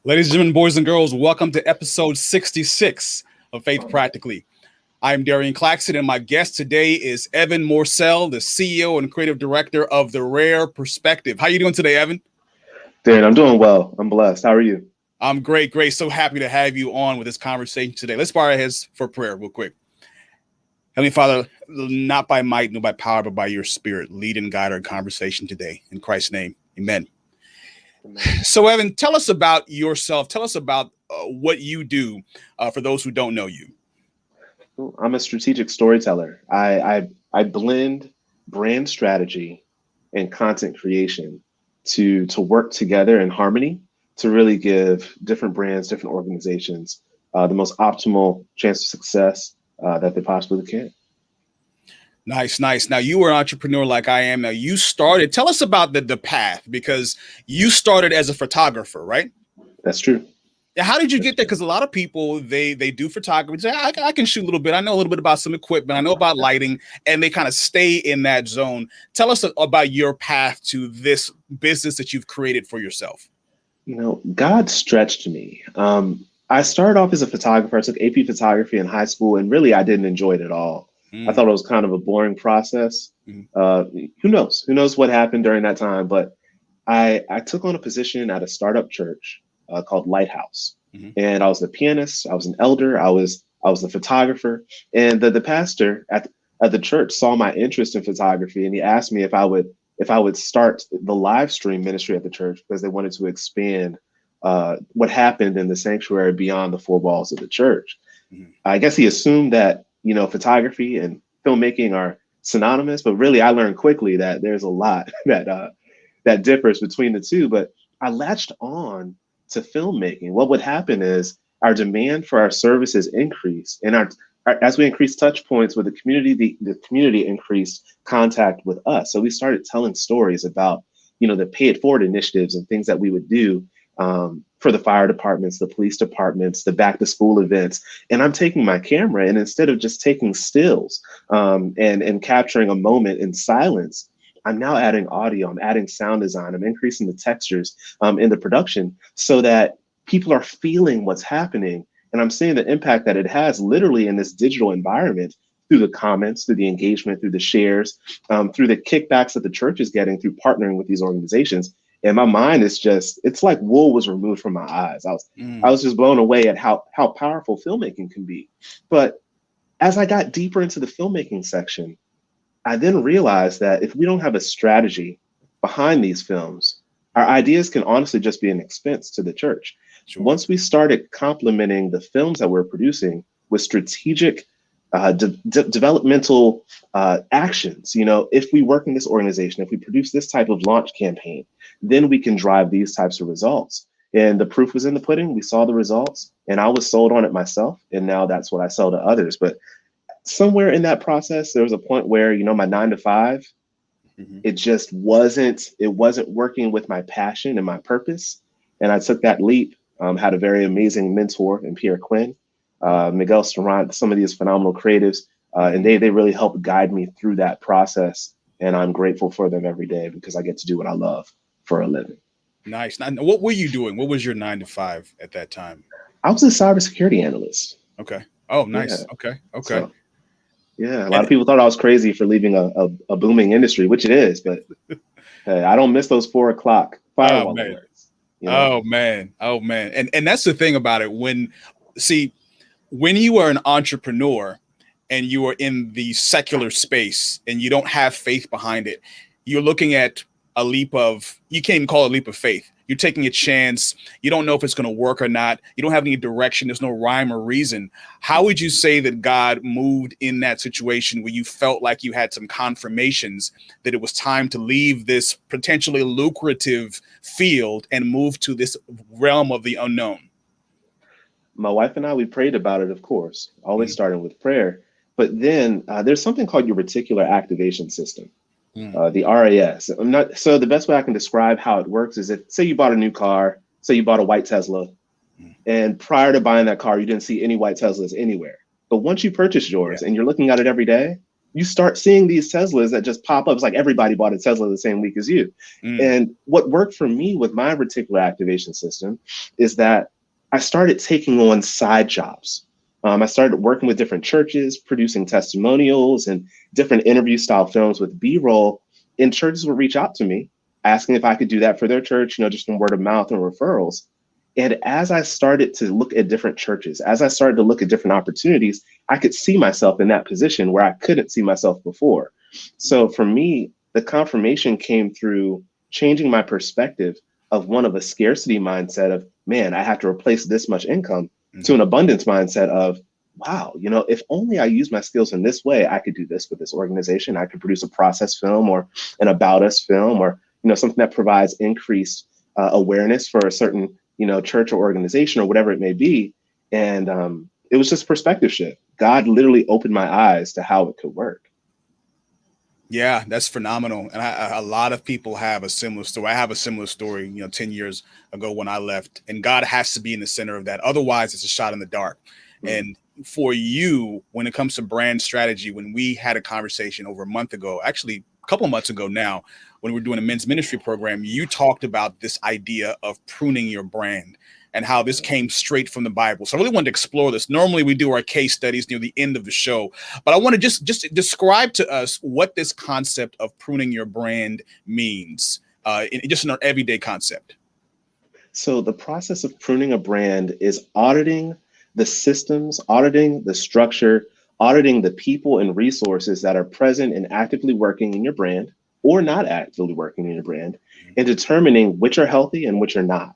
Ladies and gentlemen, boys and girls, welcome to episode 66 of Faith Practically. I'm Darian Claxton, and my guest today is Evan Morsell, the CEO and creative director of The Rare Perspective. How you doing today, Evan? Dan, I'm doing well. I'm blessed. How are you? I'm great, great. So happy to have you on with this conversation today. Let's bow our heads for prayer real quick. Heavenly Father, not by might, nor by power, but by your spirit, lead and guide our conversation today. In Christ's name, amen. So, Evan, tell us about yourself. Tell us about what you do for those who don't know you. I'm a strategic storyteller. I blend brand strategy and content creation to work together in harmony to really give different brands, different organizations the most optimal chance of success that they possibly can. Nice, nice. Now, you were an entrepreneur like I am. Now, you started, tell us about the path, because you started as a photographer, right? That's true. How did you get there? Because a lot of people, they do photography. Say, I can shoot a little bit. I know a little bit about some equipment. I know about lighting, and they kind of stay in that zone. Tell us about your path to this business that you've created for yourself. You know, God stretched me. I started off as a photographer. I took AP photography in high school, and really, I didn't enjoy it at all. I thought it was kind of a boring process. Who knows? Who knows what happened during that time? But I took on a position at a startup church called Lighthouse, and I was the pianist. I was an elder. I was the photographer, and the pastor at the church saw my interest in photography, and he asked me if I would start the live stream ministry at the church because they wanted to expand what happened in the sanctuary beyond the four walls of the church. I guess he assumed that, you know, photography and filmmaking are synonymous, but really I learned quickly that there's a lot that differs between the two. But I latched on to filmmaking. What would happen is our demand for our services increased, and as we increased touch points with the community increased contact with us. So we started telling stories about, you know, the pay it forward initiatives and things that we would do for the fire departments, the police departments, the back to school events. And I'm taking my camera, and instead of just taking stills and capturing a moment in silence, I'm now adding audio, I'm adding sound design, I'm increasing the textures in the production so that people are feeling what's happening. And I'm seeing the impact that it has literally in this digital environment through the comments, through the engagement, through the shares, through the kickbacks that the church is getting through partnering with these organizations. And my mind is it's like wool was removed from my eyes. I was just blown away at how powerful filmmaking can be. But as I got deeper into the filmmaking section, I then realized that if we don't have a strategy behind these films, our ideas can honestly just be an expense to the church. Sure. Once we started complementing the films that we're producing with strategic developmental actions, you know, if we work in this organization, if we produce this type of launch campaign, then we can drive these types of results. And the proof was in the pudding. We saw the results, and I was sold on it myself. And now that's what I sell to others. But somewhere in that process, there was a point where, you know, my 9 to 5, it just wasn't working with my passion and my purpose. And I took that leap, had a very amazing mentor in Pierre Quinn, Miguel Starant, some of these phenomenal creatives, and they really helped guide me through that process. And I'm grateful for them every day because I get to do what I love for a living. Nice. Now, what were you doing? What was your 9 to 5 at that time? I was a cybersecurity analyst. Okay. Oh, nice. Yeah. Okay. So, yeah, a lot of people thought I was crazy for leaving a booming industry, which it is, but hey, I don't miss those 4 o'clock firewall alerts. You know? Oh man. And that's the thing about it. When you are an entrepreneur and you are in the secular space and you don't have faith behind it, you're looking at a leap of, you can't even call it a leap of faith. You're taking a chance. You don't know if it's going to work or not. You don't have any direction. There's no rhyme or reason. How would you say that God moved in that situation where you felt like you had some confirmations that it was time to leave this potentially lucrative field and move to this realm of the unknown? My wife and I, we prayed about it, of course, always starting with prayer. But then there's something called your reticular activation system. The RAS. So the best way I can describe how it works is if, say you bought a new car, say you bought a white Tesla, and prior to buying that car, you didn't see any white Teslas anywhere. But once you purchased yours and you're looking at it every day, you start seeing these Teslas that just pop up. It's like everybody bought a Tesla the same week as you. And what worked for me with my reticular activation system is that I started taking on side jobs. I started working with different churches, producing testimonials and different interview style films with B-roll. And churches would reach out to me asking if I could do that for their church, just from word of mouth and referrals. And as I started to look at different churches, as I started to look at different opportunities, I could see myself in that position where I couldn't see myself before. So for me, the confirmation came through changing my perspective of one of a scarcity mindset of, man, I have to replace this much income to an abundance mindset of, wow, if only I use my skills in this way, I could do this with this organization. I could produce a process film or an about us film or, something that provides increased awareness for a certain church or organization or whatever it may be. And it was just perspective shift. God literally opened my eyes to how it could work. Yeah, that's phenomenal. And a lot of people have a similar story. I have a similar story, 10 years ago when I left, and God has to be in the center of that. Otherwise, it's a shot in the dark. And for you, when it comes to brand strategy, when we had a conversation over a month ago, actually a couple months ago now, when we were doing a men's ministry program, you talked about this idea of pruning your brand and how this came straight from the Bible. So I really wanted to explore this. Normally we do our case studies near the end of the show, but I want to just describe to us what this concept of pruning your brand means, just in our everyday concept. So the process of pruning a brand is auditing the systems, auditing the structure, auditing the people and resources that are present and actively working in your brand or not actively working in your brand, and determining which are healthy and which are not.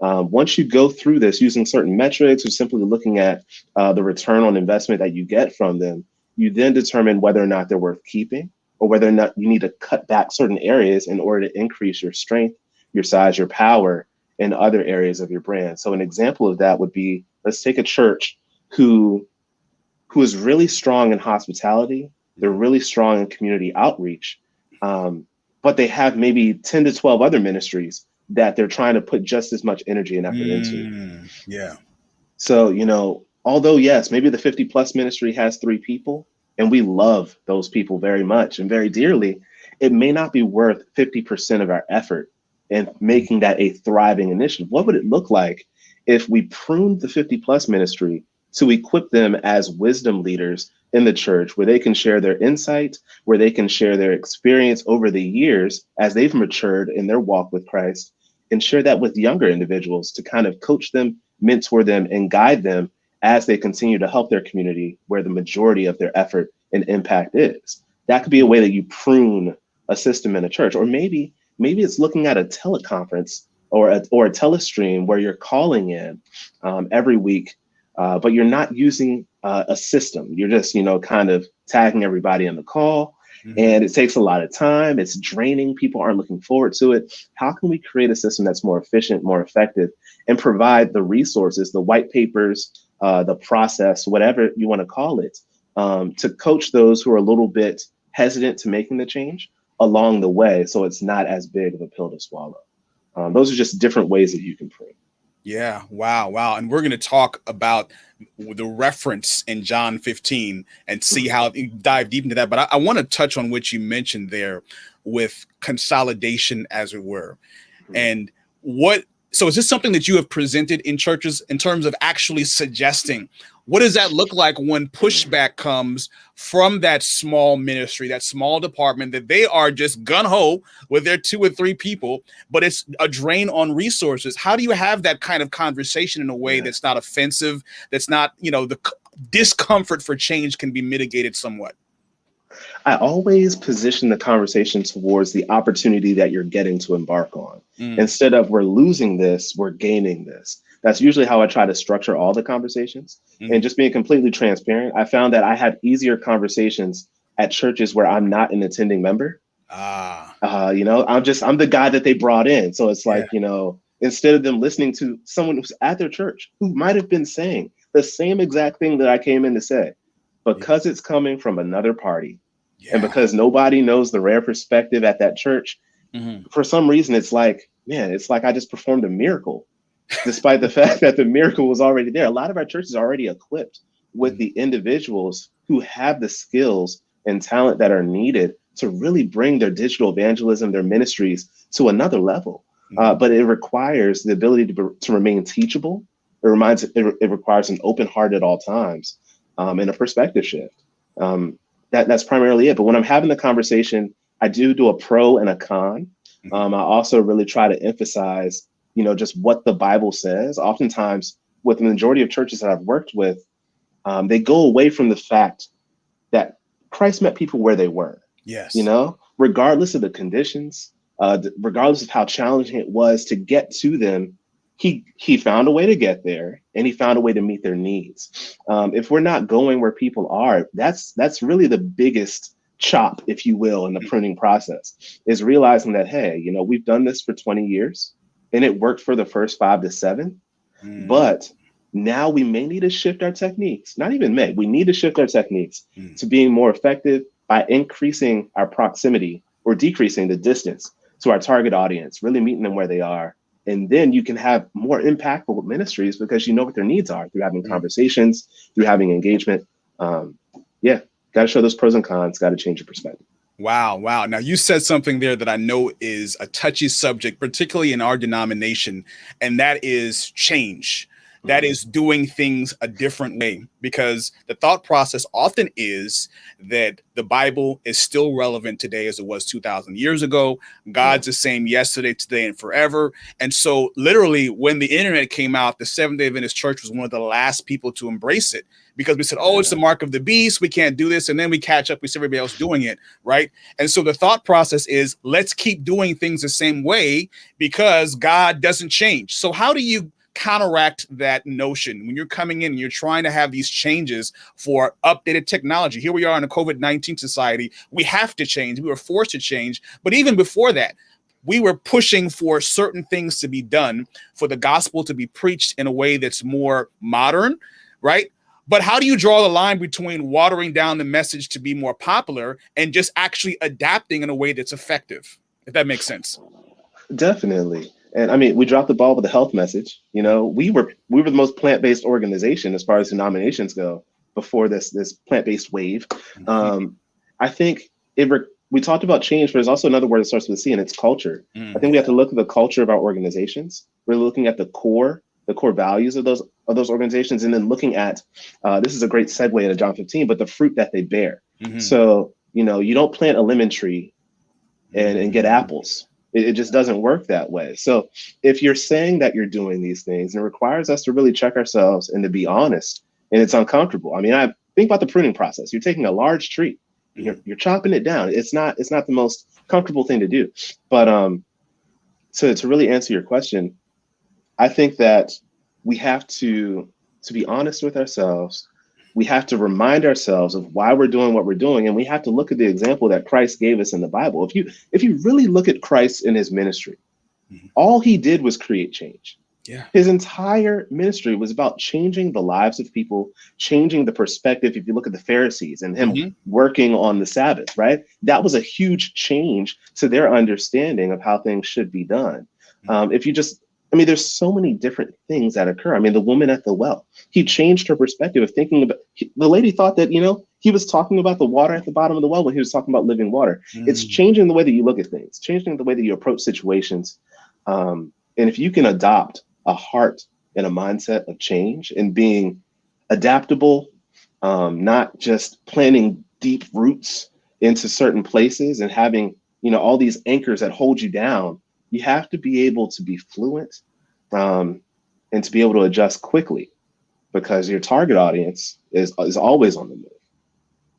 Once you go through this using certain metrics or simply looking at the return on investment that you get from them, you then determine whether or not they're worth keeping or whether or not you need to cut back certain areas in order to increase your strength, your size, your power in other areas of your brand. So an example of that would be, let's take a church who is really strong in hospitality. They're really strong in community outreach, but they have maybe 10 to 12 other ministries that they're trying to put just as much energy and effort into. Yeah. So, although, yes, maybe the 50 plus ministry has 3 people and we love those people very much and very dearly, it may not be worth 50% of our effort in making that a thriving initiative. What would it look like if we pruned the 50 plus ministry to equip them as wisdom leaders in the church, where they can share their insight, where they can share their experience over the years as they've matured in their walk with Christ, and share that with younger individuals to kind of coach them, mentor them, and guide them as they continue to help their community where the majority of their effort and impact is. That could be a way that you prune a system in a church. Or maybe it's looking at a teleconference or a telestream where you're calling in every week, but you're not using a system. You're just, kind of tagging everybody in the call. And it takes a lot of time. It's draining. People aren't looking forward to it. How can we create a system that's more efficient, more effective, and provide the resources, the white papers, the process, whatever you want to call it, to coach those who are a little bit hesitant to making the change along the way, so it's not as big of a pill to swallow. Those are just different ways that you can prune. Yeah. Wow. And we're going to talk about the reference in John 15 and see how dive deep into that. But I want to touch on what you mentioned there with consolidation, as it were. And so is this something that you have presented in churches in terms of actually suggesting what does that look like when pushback comes from that small ministry, that small department, that they are just gun-ho with their 2 or 3 people, but it's a drain on resources? How do you have that kind of conversation in a way that's not offensive, that's not, the discomfort for change can be mitigated somewhat? I always position the conversation towards the opportunity that you're getting to embark on. Instead of we're losing this, we're gaining this. That's usually how I try to structure all the conversations. And just being completely transparent, I found that I have easier conversations at churches where I'm not an attending member. I'm the guy that they brought in. So it's like, instead of them listening to someone who's at their church who might have been saying the same exact thing that I came in to say, because it's coming from another party. And because nobody knows the rare perspective at that church, for some reason, it's like I just performed a miracle, despite the fact that the miracle was already there. A lot of our churches are already equipped with the individuals who have the skills and talent that are needed to really bring their digital evangelism, their ministries to another level. But it requires the ability to remain teachable. It requires an open heart at all times, and a perspective shift. That's primarily it. But when I'm having the conversation, I do a pro and a con. I also really try to emphasize, just what the Bible says. Oftentimes, with the majority of churches that I've worked with, they go away from the fact that Christ met people where they were. Yes. Regardless of the conditions, regardless of how challenging it was to get to them, he found a way to get there, and he found a way to meet their needs. If we're not going where people are, that's really the biggest chop, if you will, in the pruning process, is realizing that, hey, we've done this for 20 years and it worked for the first 5 to 7, but now we may need to shift our techniques. Not even we need to shift our techniques to being more effective by increasing our proximity or decreasing the distance to our target audience, really meeting them where they are. And then you can have more impactful ministries because you know what their needs are through having conversations, through having engagement. Got to show those pros and cons, got to change your perspective. Wow. Now, you said something there that I know is a touchy subject, particularly in our denomination, and that is change. That is doing things a different way, because the thought process often is that the Bible is still relevant today as it was 2,000 years ago. God's the same yesterday, today, and forever. And so literally when the internet came out, the Seventh-day Adventist Church was one of the last people to embrace it, because we said, it's the mark of the beast. We can't do this. And then we catch up. We see everybody else doing it. Right. And so the thought process is, let's keep doing things the same way because God doesn't change. So how do you counteract that notion when you're coming in and you're trying to have these changes for updated technology? Here we are in a COVID-19 society. We have to change. We were forced to change. But even before that, we were pushing for certain things to be done, for the gospel to be preached in a way that's more modern, right? But how do you draw the line between watering down the message to be more popular and just actually adapting in a way that's effective, if that makes sense? Definitely. And I mean, we dropped the ball with the health message. We were the most plant-based organization as far as denominations go before this plant-based wave. I think we talked about change, but there's also another word that starts with a C, and it's culture. I think we have to look at the culture of our organizations. We're looking at the core values of those organizations, and then looking at this is a great segue into John 15, but the fruit that they bear. So you don't plant a lemon tree and get apples. It just doesn't work that way. So if you're saying that you're doing these things, it requires us to really check ourselves and to be honest, and it's uncomfortable. I mean, I think about the pruning process. You're taking a large tree, you're chopping it down. It's not the most comfortable thing to do. But so to really answer your question, I think that we have to be honest with ourselves. We have to remind ourselves of why we're doing what we're doing, and we have to look at the example that Christ gave us in the Bible. If you really look at Christ in his ministry, all he did was create change. Yeah. His entire ministry was about changing the lives of people, changing the perspective. If you look at the Pharisees and him working on the Sabbath, right? That was a huge change to their understanding of how things should be done. There's so many different things that occur. I mean, the woman at the well, he changed her perspective of thinking about, the lady thought that, he was talking about the water at the bottom of the well when he was talking about living water. It's changing the way that you look at things, changing the way that you approach situations. And if you can adopt a heart and a mindset of change and being adaptable, not just planting deep roots into certain places and having, all these anchors that hold you down, you have to be able to be fluent and to be able to adjust quickly, because your target audience is always on the move.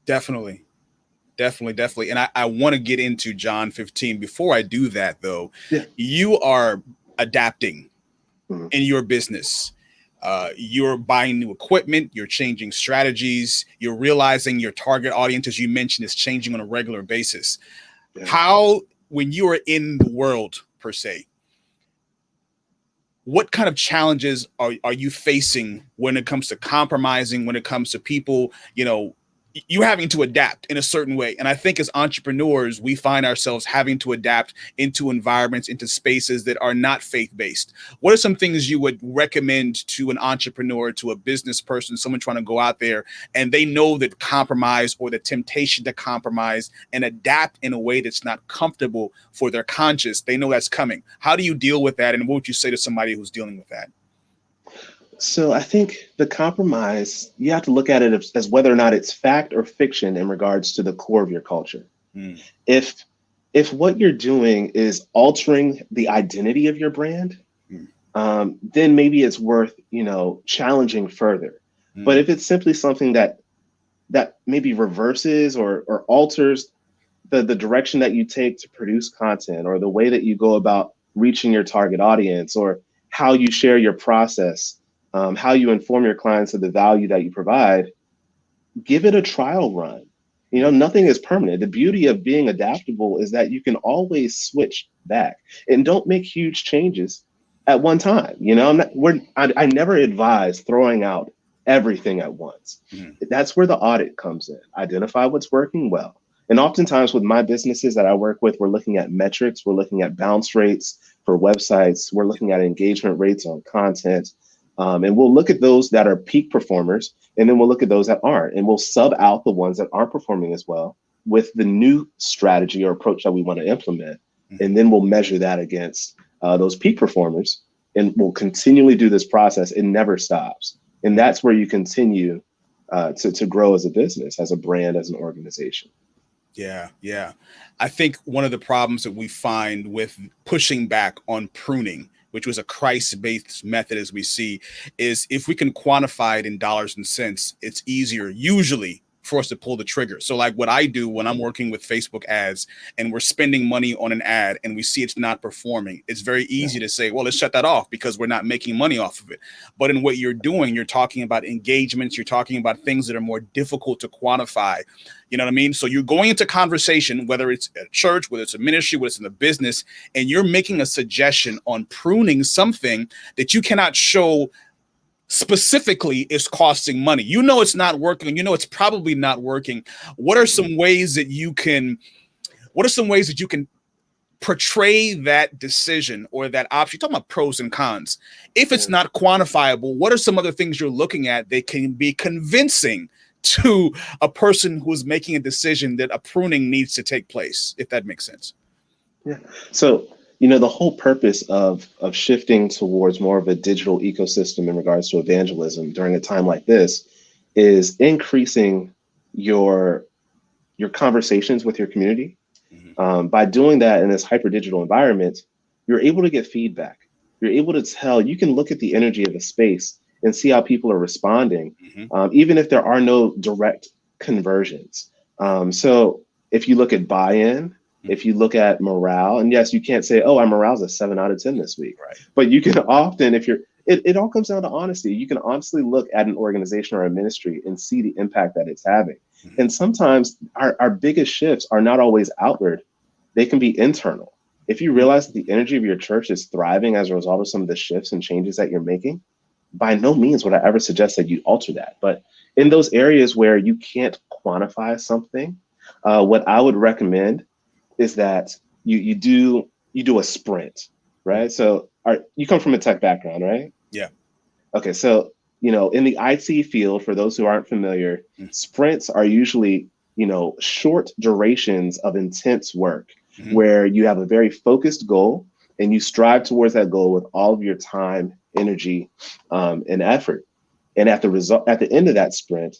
Definitely. And I want to get into John 15. Before I do that, though, you are adapting in your business. You're buying new equipment, you're changing strategies, you're realizing your target audience, as you mentioned, is changing on a regular basis. Yeah. How, when you are in the world, per se, what kind of challenges are you facing when it comes to compromising, when it comes to people, you having to adapt in a certain way. And I think as entrepreneurs, we find ourselves having to adapt into environments, into spaces that are not faith-based. What are some things you would recommend to an entrepreneur, to a business person, someone trying to go out there and they know that compromise or the temptation to compromise and adapt in a way that's not comfortable for their conscience, they know that's coming. How do you deal with that? And what would you say to somebody who's dealing with that? So I think the compromise, you have to look at it as whether or not it's fact or fiction in regards to the core of your culture. Mm. If what you're doing is altering the identity of your brand, then maybe it's worth, challenging further. But if it's simply something that maybe reverses or alters the direction that you take to produce content, or the way that you go about reaching your target audience, or how you share your process, how you inform your clients of the value that you provide, give it a trial run. Nothing is permanent. The beauty of being adaptable is that you can always switch back, and don't make huge changes at one time. I never advise throwing out everything at once. That's where the audit comes in. Identify what's working well. And oftentimes with my businesses that I work with, we're looking at metrics, we're looking at bounce rates for websites, we're looking at engagement rates on content. And we'll look at those that are peak performers, and then we'll look at those that aren't, and we'll sub out the ones that aren't performing as well with the new strategy or approach that we want to implement. And then we'll measure that against those peak performers, and we'll continually do this process. It never stops. And that's where you continue to grow as a business, as a brand, as an organization. Yeah. I think one of the problems that we find with pushing back on pruning, which was a Christ-based method, as we see, is if we can quantify it in dollars and cents, it's easier usually for us to pull the trigger. So like what I do when I'm working with Facebook ads and we're spending money on an ad and we see it's not performing, it's very easy to say, well, let's shut that off because we're not making money off of it. But in what you're doing, you're talking about engagements, you're talking about things that are more difficult to quantify. You know what I mean? So you're going into conversation, whether it's a church, whether it's a ministry, whether it's in a business, and you're making a suggestion on pruning something that you cannot show specifically is costing money. It's not working. It's probably not working. What are some ways that you can portray that decision or that option? You're talking about pros and cons. If it's not quantifiable, what are some other things you're looking at that can be convincing to a person who's making a decision that a pruning needs to take place, if that makes sense? Yeah. So, the whole purpose of shifting towards more of a digital ecosystem in regards to evangelism during a time like this is increasing your conversations with your community. By doing that in this hyper digital environment, you're able to get feedback. You're able to tell, you can look at the energy of the space and see how people are responding, even if there are no direct conversions. So if you look at buy-in, if you look at morale, and yes, you can't say, oh, our morale's a 7 out of 10 this week, right? But you can often, it all comes down to honesty. You can honestly look at an organization or a ministry and see the impact that it's having. And sometimes our biggest shifts are not always outward. They can be internal. If you realize that the energy of your church is thriving as a result of some of the shifts and changes that you're making, by no means would I ever suggest that you alter that. But in those areas where you can't quantify something, what I would recommend is that you do a sprint, right? So you come from a tech background, right? Yeah. Okay, so in the IT field, for those who aren't familiar, sprints are usually short durations of intense work where you have a very focused goal and you strive towards that goal with all of your time, energy, and effort. And at the end of that sprint,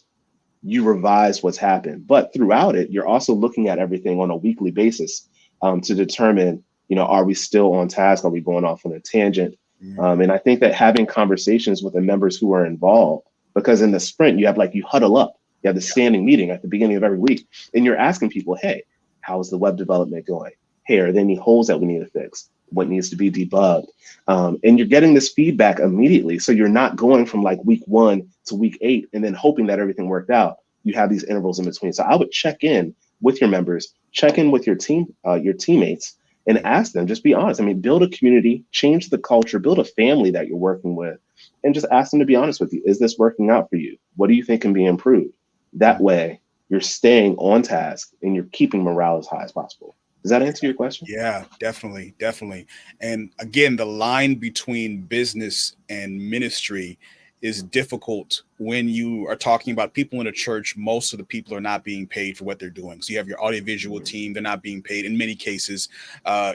you revise what's happened. But throughout it, you're also looking at everything on a weekly basis to determine, are we still on task? Are we going off on a tangent? And I think that having conversations with the members who are involved, because in the sprint, you huddle up, you have the standing meeting at the beginning of every week, and you're asking people, hey, how's the web development going? Hey, are there any holes that we need to fix? What needs to be debugged? And you're getting this feedback immediately. So you're not going from like week 1 to week 8 and then hoping that everything worked out. You have these intervals in between. So I would check in with your members, check in with your team, your teammates, and ask them, just be honest. I mean, build a community, change the culture, build a family that you're working with, and just ask them to be honest with you. Is this working out for you? What do you think can be improved? That way, you're staying on task and you're keeping morale as high as possible. Does that answer your question? Yeah, definitely, definitely. And again, the line between business and ministry is difficult when you are talking about people in a church. Most of the people are not being paid for what they're doing. So you have your audiovisual team, they're not being paid. In many cases,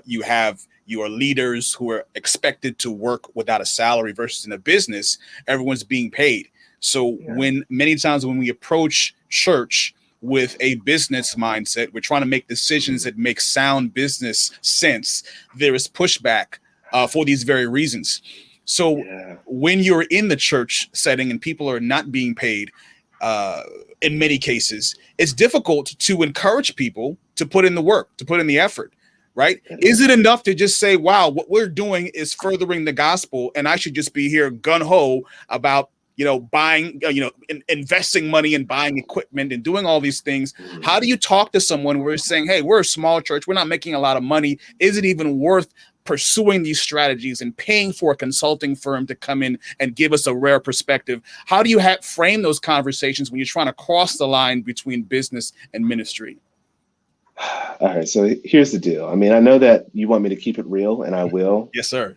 you have your leaders who are expected to work without a salary versus in a business, everyone's being paid. So when many times when we approach church with a business mindset, we're trying to make decisions that make sound business sense. There is pushback for these very reasons. So when you're in the church setting and people are not being paid, in many cases, it's difficult to encourage people to put in the work, to put in the effort, right? Is it enough to just say, wow, what we're doing is furthering the gospel and I should just be here gun-ho about buying, investing money and buying equipment and doing all these things? How do you talk to someone where you're saying, hey, we're a small church, we're not making a lot of money. Is it even worth pursuing these strategies and paying for a consulting firm to come in and give us a rare perspective? How do you frame those conversations when you're trying to cross the line between business and ministry? All right. So here's the deal. I mean, I know that you want me to keep it real, and I will. Yes, sir.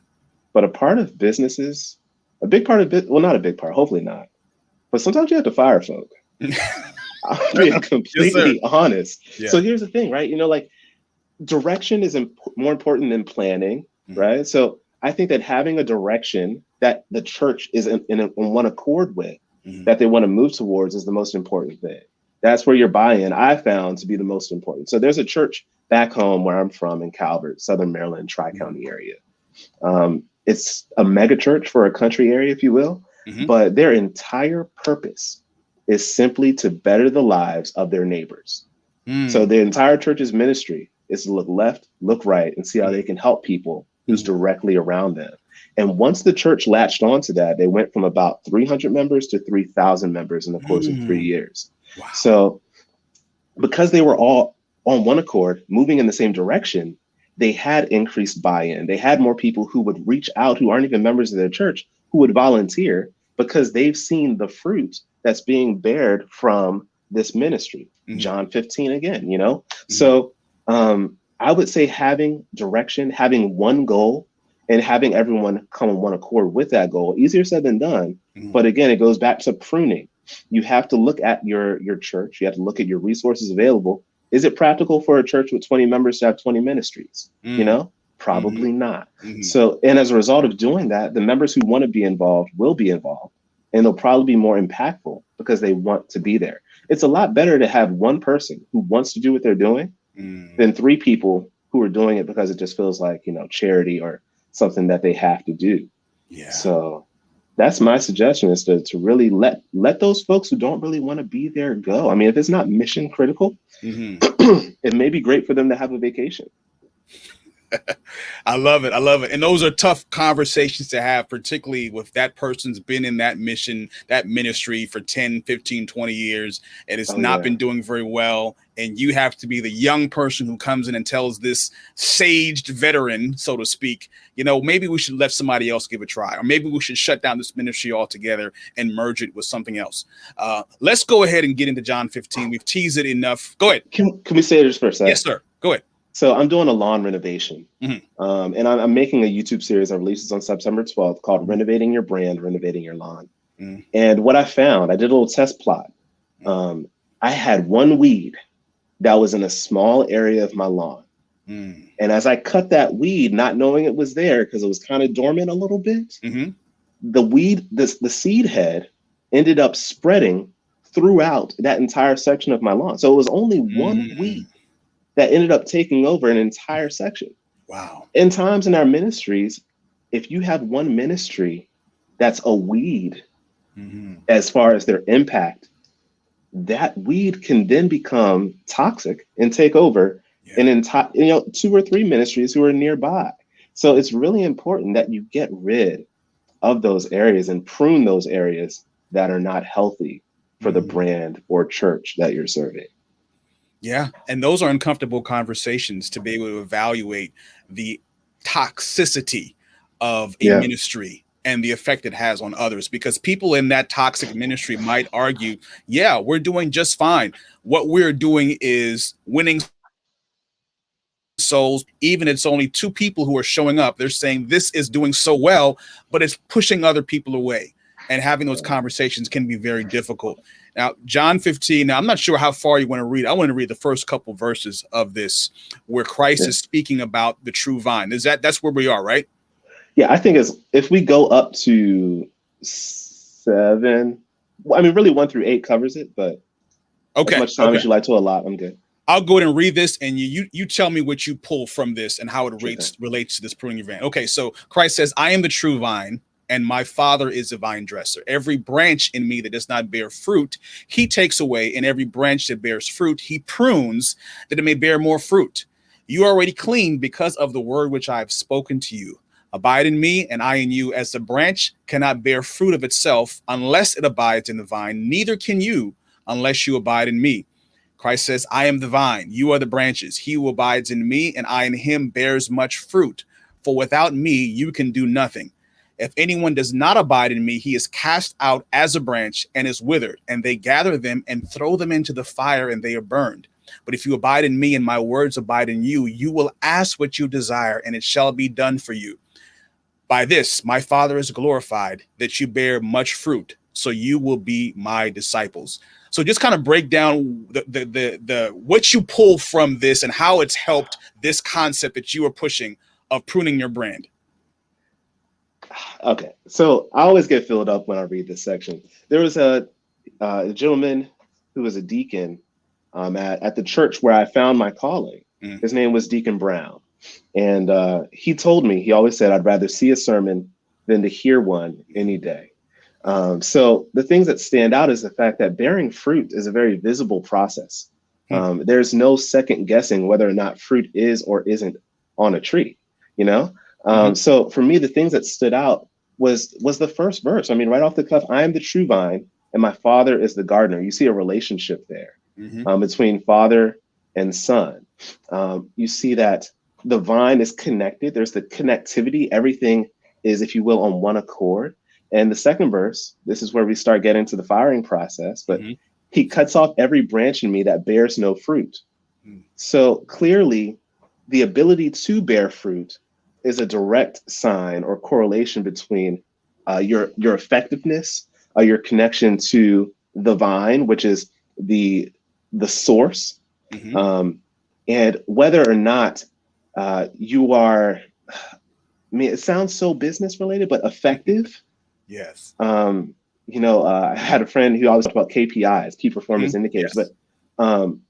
But a part of businesses, a big part of it, well, not a big part, hopefully not, but sometimes you have to fire folk. I'm being completely honest. Yeah. So here's the thing, right? Like direction is more important than planning, right? So I think that having a direction that the church is in one accord with, that they want to move towards, is the most important thing. That's where your buy-in, I found, to be the most important. So there's a church back home where I'm from in Calvert, Southern Maryland, Tri-County area. It's a mega church for a country area, if you will, but their entire purpose is simply to better the lives of their neighbors. So the entire church's ministry is to look left, look right, and see how they can help people who's directly around them. And once the church latched onto that, they went from about 300 members to 3,000 members in the course of 3 years. Wow. So because they were all on one accord, moving in the same direction, they had increased buy-in. They had more people who would reach out, who aren't even members of their church, who would volunteer because they've seen the fruit that's being bared from this ministry. John 15 again, So I would say having direction, having one goal, and having everyone come on one accord with that goal, easier said than done. But again, it goes back to pruning. You have to look at your church. You have to look at your resources available. Is it practical for a church with 20 members to have 20 ministries? Probably not. So, and as a result of doing that, the members who want to be involved will be involved, and they'll probably be more impactful because they want to be there. It's a lot better to have one person who wants to do what they're doing than 3 people who are doing it because it just feels like, charity or something that they have to do. Yeah. So that's my suggestion, is to really let those folks who don't really want to be there go. I mean, if it's not mission critical, it may be great for them to have a vacation. I love it. I love it. And those are tough conversations to have, particularly with that person's been in that mission, that ministry for 10, 15, 20 years, and it's not been doing very well. And you have to be the young person who comes in and tells this saged veteran, so to speak, maybe we should let somebody else give a try, or maybe we should shut down this ministry altogether and merge it with something else. Let's go ahead and get into John 15. We've teased it enough. Go ahead. Can we say this for a second? Yes, sir. Go ahead. So I'm doing a lawn renovation, and I'm making a YouTube series. I released this on September 12th called Renovating Your Brand, Renovating Your Lawn. And what I found, I did a little test plot. I had one weed that was in a small area of my lawn. And as I cut that weed, not knowing it was there because it was kind of dormant a little bit, the weed, the seed head ended up spreading throughout that entire section of my lawn. So it was only one weed that ended up taking over an entire section. Wow. In times in our ministries, if you have one ministry that's a weed, as far as their impact, that weed can then become toxic and take over an entire, 2 or 3 ministries who are nearby. So it's really important that you get rid of those areas and prune those areas that are not healthy for the brand or church that you're serving. Yeah. And those are uncomfortable conversations, to be able to evaluate the toxicity of a ministry and the effect it has on others, because people in that toxic ministry might argue, yeah, we're doing just fine. What we're doing is winning souls. Even it's only two people who are showing up, they're saying this is doing so well, but it's pushing other people away. And having those conversations can be very difficult. Now, John 15, now I'm not sure how far you want to read. I want to read the first couple verses of this where Christ is speaking about the true vine. That's where we are, right? Yeah, I think if we go up to 7, I mean, really 1 through 8 covers it, but as much time as you like to allot, I'm good. I'll go ahead and read this, and you tell me what you pull from this and how it relates to this pruning event. Okay, so Christ says, I am the true vine, and my Father is a vine dresser. Every branch in me that does not bear fruit, he takes away, and every branch that bears fruit, he prunes, that it may bear more fruit. You are already clean because of the word which I have spoken to you. Abide in me, and I in you, as the branch cannot bear fruit of itself unless it abides in the vine, neither can you unless you abide in me. Christ says, I am the vine, you are the branches. He who abides in me and I in him bears much fruit. For without me, you can do nothing. If anyone does not abide in me, he is cast out as a branch and is withered, and they gather them and throw them into the fire, and they are burned. But if you abide in me and my words abide in you, you will ask what you desire, and it shall be done for you. By this, my Father is glorified, that you bear much fruit, so you will be my disciples. So just kind of break down the what you pull from this and how it's helped this concept that you are pushing of pruning your brand. Okay, so I always get filled up when I read this section. There was a gentleman who was a deacon at the church where I found my calling. His name was Deacon Brown. And he told me, he always said, I'd rather see a sermon than to hear one any day. So the things that stand out is the fact that bearing fruit is a very visible process. There's no second guessing whether or not fruit is or isn't on a tree, you know? So for me, the things that stood out was the first verse. I mean, right off the cuff, I am the true vine and my Father is the gardener. You see a relationship there between father and son. You see that the vine is connected. There's the connectivity. Everything is, if you will, on one accord. And the second verse, this is where we start getting to the firing process, but he cuts off every branch in me that bears no fruit. So clearly, the ability to bear fruit is a direct sign or correlation between your effectiveness, your connection to the vine, which is the source, and whether or not you are, I mean, it sounds so business related, but effective. Yes. I had a friend who always talked about KPIs, key performance indicators, but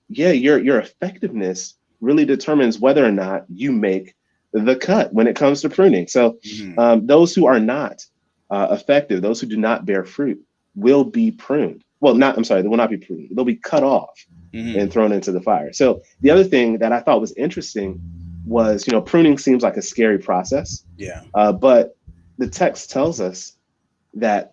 your effectiveness really determines whether or not you make the cut when it comes to pruning. So those who are not effective, those who do not bear fruit will be pruned. Well, they will not be pruned. They'll be cut off and thrown into the fire. So the other thing that I thought was interesting was, pruning seems like a scary process. Yeah. But the text tells us that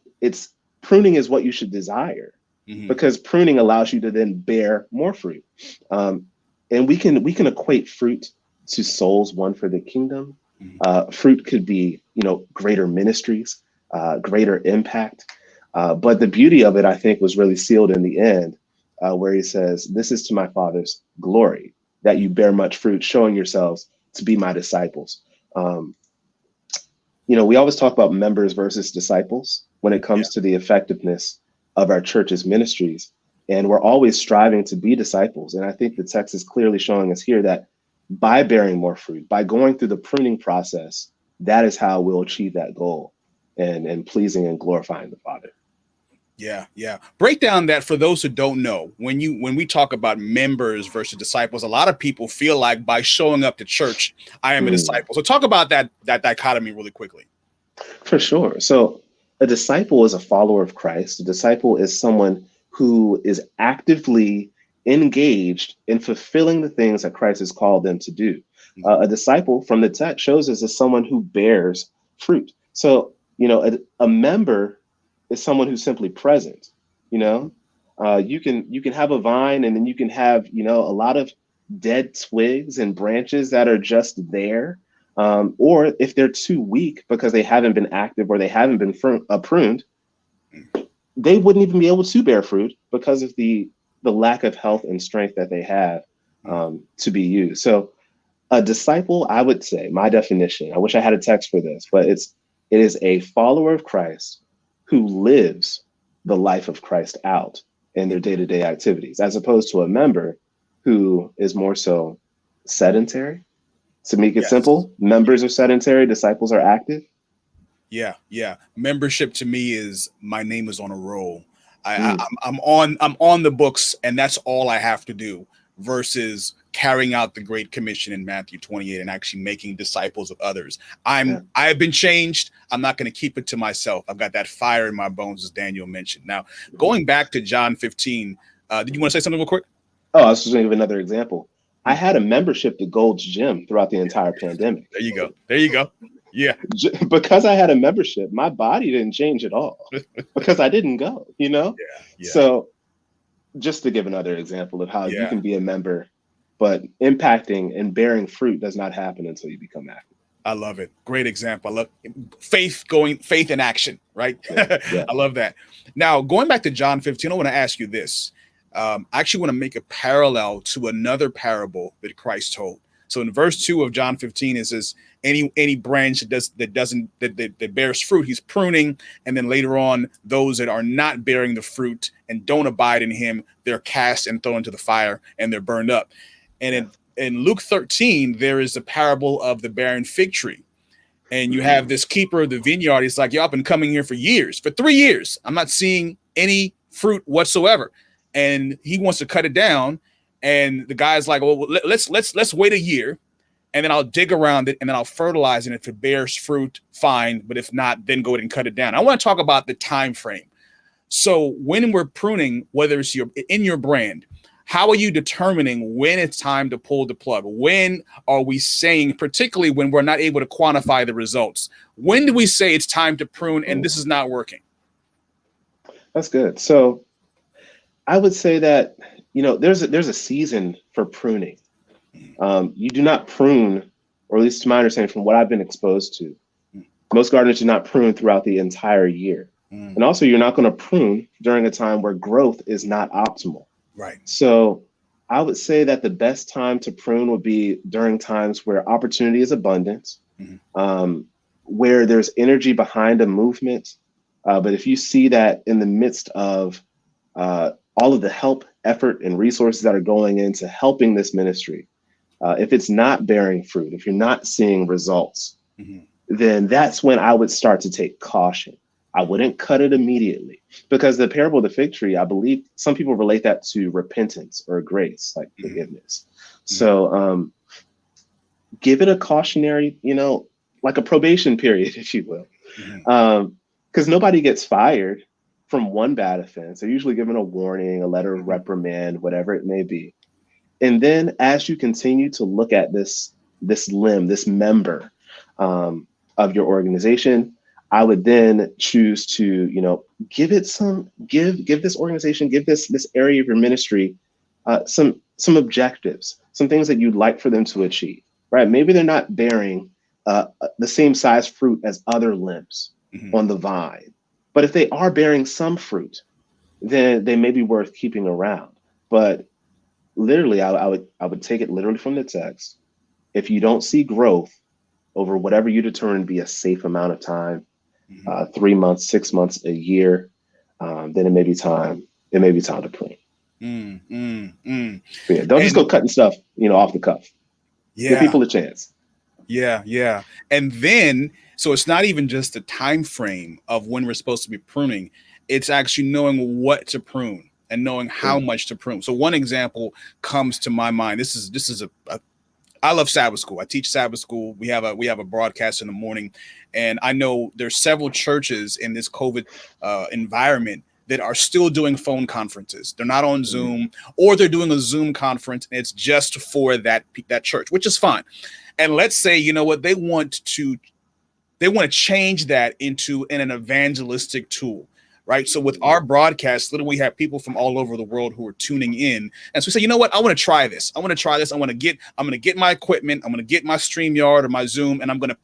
pruning is what you should desire, because pruning allows you to then bear more fruit. And we can equate fruit to souls won for the kingdom. Fruit could be, greater ministries, greater impact. But the beauty of it, I think, was really sealed in the end, where he says, this is to my Father's glory, that you bear much fruit, showing yourselves to be my disciples. We always talk about members versus disciples when it comes to the effectiveness of our church's ministries. And we're always striving to be disciples. And I think the text is clearly showing us here that by bearing more fruit, by going through the pruning process, that is how we'll achieve that goal and pleasing and glorifying the Father. Yeah. Break down that for those who don't know. When we talk about members versus disciples, a lot of people feel like by showing up to church, I am a disciple. So talk about that dichotomy really quickly. For sure. So a disciple is a follower of Christ. A disciple is someone who is actively engaged in fulfilling the things that Christ has called them to do. A disciple, from the text, shows us as someone who bears fruit. So, a member is someone who's simply present. You can have a vine, and then you can have, a lot of dead twigs and branches that are just there. Or if they're too weak because they haven't been active or they haven't been pruned, they wouldn't even be able to bear fruit because of the lack of health and strength that they have to be used. So a disciple, I would say, my definition, I wish I had a text for this, but it is a follower of Christ who lives the life of Christ out in their day-to-day activities, as opposed to a member who is more so sedentary. To make it simple, members are sedentary, disciples are active. Yeah, yeah. Membership to me is my name is on a roll. I'm on the books, and that's all I have to do. Versus carrying out the Great Commission in Matthew 28 and actually making disciples of others. I've been changed. I'm not going to keep it to myself. I've got that fire in my bones, as Daniel mentioned. Now, going back to John 15, did you want to say something real quick? Oh, I was just going to give another example. I had a membership to Gold's Gym throughout the entire pandemic. There you go. There you go. Yeah. Because I had a membership, my body didn't change at all because I didn't go, you know? Yeah. So just to give another example of how you can be a member, but impacting and bearing fruit does not happen until you become active. I love it. Great example. I love faith in action, right? Yeah. I love that. Now, going back to John 15, I want to ask you this. I actually want to make a parallel to another parable that Christ told. So in verse 2 of John 15, it says, any branch that bears fruit, he's pruning. And then later on, those that are not bearing the fruit and don't abide in him, they're cast and thrown into the fire and they're burned up. And in Luke 13, there is a parable of the barren fig tree. And you have this keeper of the vineyard. He's like, yo, I've been coming here for 3 years. I'm not seeing any fruit whatsoever. And he wants to cut it down. And the guy's like, well, let's wait a year. And then I'll dig around it and then I'll fertilize it. If it bears fruit, fine. But if not, then go ahead and cut it down. I want to talk about the time frame. So when we're pruning, whether it's in your brand, how are you determining when it's time to pull the plug? When are we saying, particularly when we're not able to quantify the results, when do we say it's time to prune and this is not working? That's good. So I would say that, there's a season for pruning. You do not prune, or at least to my understanding from what I've been exposed to, most gardeners do not prune throughout the entire year. And also you're not going to prune during a time where growth is not optimal. Right. So I would say that the best time to prune would be during times where opportunity is abundant, where there's energy behind a movement. But if you see that in the midst of all of the help, effort, and resources that are going into helping this ministry, if it's not bearing fruit, if you're not seeing results, then that's when I would start to take caution. I wouldn't cut it immediately, because the parable of the fig tree, I believe some people relate that to repentance or grace, like forgiveness. So give it a cautionary, like a probation period, if you will, because nobody gets fired from one bad offense. They're usually given a warning, a letter of reprimand, whatever it may be. And then as you continue to look at this limb, this member of your organization, I would then choose to, give this organization, give this area of your ministry some objectives, some things that you'd like for them to achieve, right? Maybe they're not bearing the same size fruit as other limbs on the vine, but if they are bearing some fruit, then they may be worth keeping around. But literally, I would take it literally from the text. If you don't see growth over whatever you determine to be a safe amount of time, 3 months, 6 months, a year, then it may be time to prune. Yeah, don't just go cutting stuff, off the cuff. Give people a chance. Yeah. And then, so it's not even just the time frame of when we're supposed to be pruning. It's actually knowing what to prune and knowing how much to prune. So one example comes to my mind. This is I love Sabbath school. I teach Sabbath school. We have a broadcast in the morning, and I know there's several churches in this COVID environment that are still doing phone conferences. They're not on Zoom, or they're doing a Zoom conference, and it's just for that church, which is fine. And let's say, they want to change that into an evangelistic tool, right? So with our broadcast, literally we have people from all over the world who are tuning in. And so we say, you know what? I want to try this. I want to try this. I'm going to get my equipment. I'm going to get my StreamYard or my Zoom, and I'm going to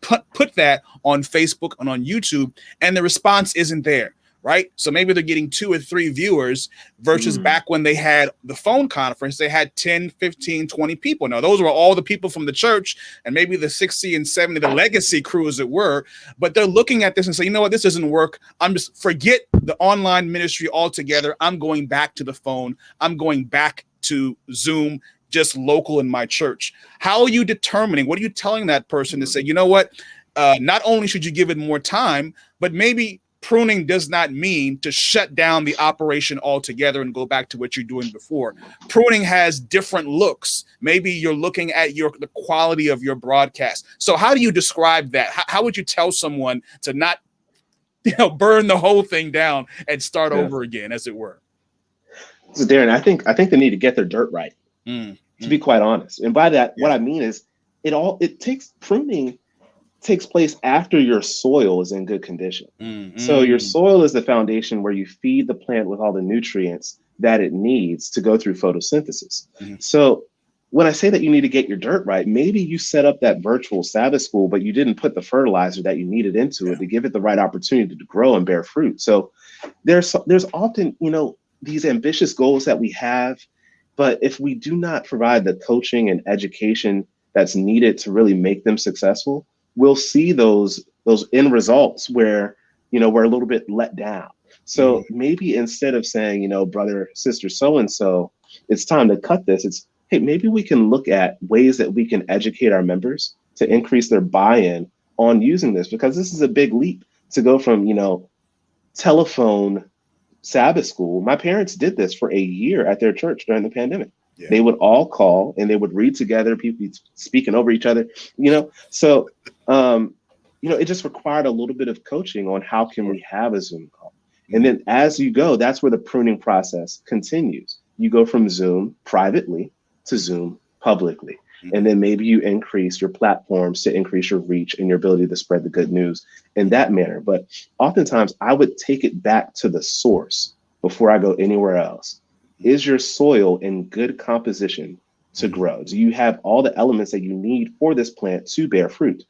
put that on Facebook and on YouTube. And the response isn't there. Right. So maybe they're getting 2 or 3 viewers versus back when they had the phone conference, they had 10, 15, 20 people. Now, those were all the people from the church and maybe the 60 and 70, the legacy crew, as it were. But they're looking at this and say, you know what, this doesn't work. I'm just forget the online ministry altogether. I'm going back to the phone. I'm going back to Zoom, just local in my church. How are you determining? What are you telling that person to say, you know what? Not only should you give it more time, but maybe pruning does not mean to shut down the operation altogether and go back to what you're doing before. Pruning has different looks. Maybe you're looking at the quality of your broadcast. So how do you describe that? How would you tell someone to not, burn the whole thing down and start over again, as it were? So Darren, I think they need to get their dirt right, to be quite honest. And by that, what I mean is pruning takes place after your soil is in good condition. So your soil is the foundation where you feed the plant with all the nutrients that it needs to go through photosynthesis. So when I say that you need to get your dirt right, maybe you set up that virtual Sabbath school, but you didn't put the fertilizer that you needed into it to give it the right opportunity to grow and bear fruit. So there's often, these ambitious goals that we have, but if we do not provide the coaching and education that's needed to really make them successful, we'll see those end results where, we're a little bit let down. So maybe instead of saying, brother, sister, so-and-so, it's time to cut this. It's, hey, maybe we can look at ways that we can educate our members to increase their buy-in on using this, because this is a big leap to go from, telephone Sabbath school. My parents did this for a year at their church during the pandemic. Yeah. They would all call and they would read together, people speaking over each other, So, it just required a little bit of coaching on how can we have a Zoom call. And then as you go, that's where the pruning process continues. You go from Zoom privately to Zoom publicly. And then maybe you increase your platforms to increase your reach and your ability to spread the good news in that manner. But oftentimes I would take it back to the source before I go anywhere else. Is your soil in good composition to grow? Do you have all the elements that you need for this plant to bear fruit?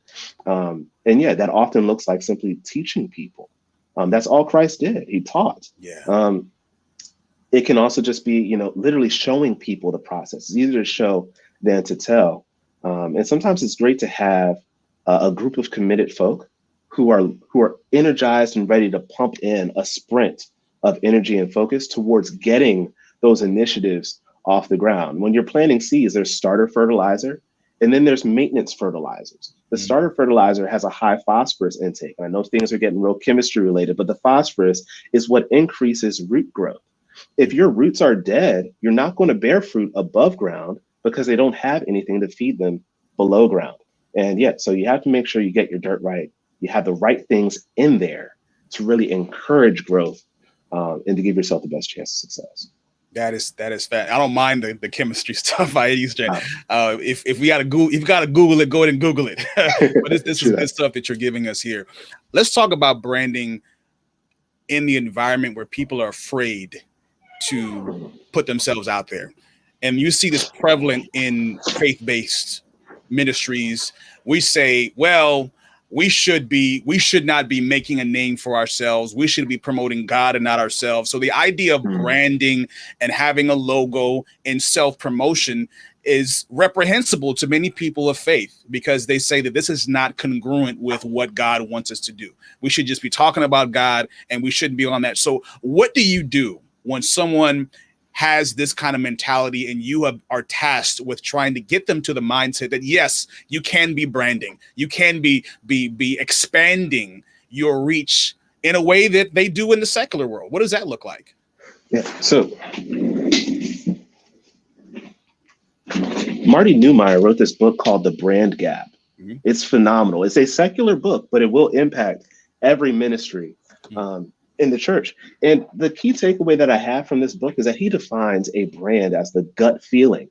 And that often looks like simply teaching people. That's all Christ did. He taught. Yeah. It can also just be, literally showing people the process. It's easier to show than to tell. And sometimes it's great to have a group of committed folk who are energized and ready to pump in a sprint of energy and focus towards getting those initiatives off the ground. When you're planting seeds, there's starter fertilizer, and then there's maintenance fertilizers. The starter fertilizer has a high phosphorus intake. And I know things are getting real chemistry related, but the phosphorus is what increases root growth. If your roots are dead, you're not going to bear fruit above ground because they don't have anything to feed them below ground. And so you have to make sure you get your dirt right. You have the right things in there to really encourage growth and to give yourself the best chance of success. That is fat. I don't mind the chemistry stuff by any stretch. If we got to Google, if you got to Google it, go ahead and Google it. But this is good stuff that you're giving us here. Let's talk about branding in the environment where people are afraid to put themselves out there. And you see this prevalent in faith-based ministries. We say, well, we should not be making a name for ourselves. We should be promoting God and not ourselves. So the idea of branding and having a logo and self-promotion is reprehensible to many people of faith, because they say that this is not congruent with what God wants us to do. We should just be talking about God and we shouldn't be on that. So what do you do when someone has this kind of mentality and you are tasked with trying to get them to the mindset that, yes, you can be branding, you can be expanding your reach in a way that they do in the secular world? What does that look like? Yeah. So Marty Neumeier wrote this book called The Brand Gap. It's phenomenal. It's a secular book, but it will impact every ministry in the church. And the key takeaway that I have from this book is that he defines a brand as the gut feeling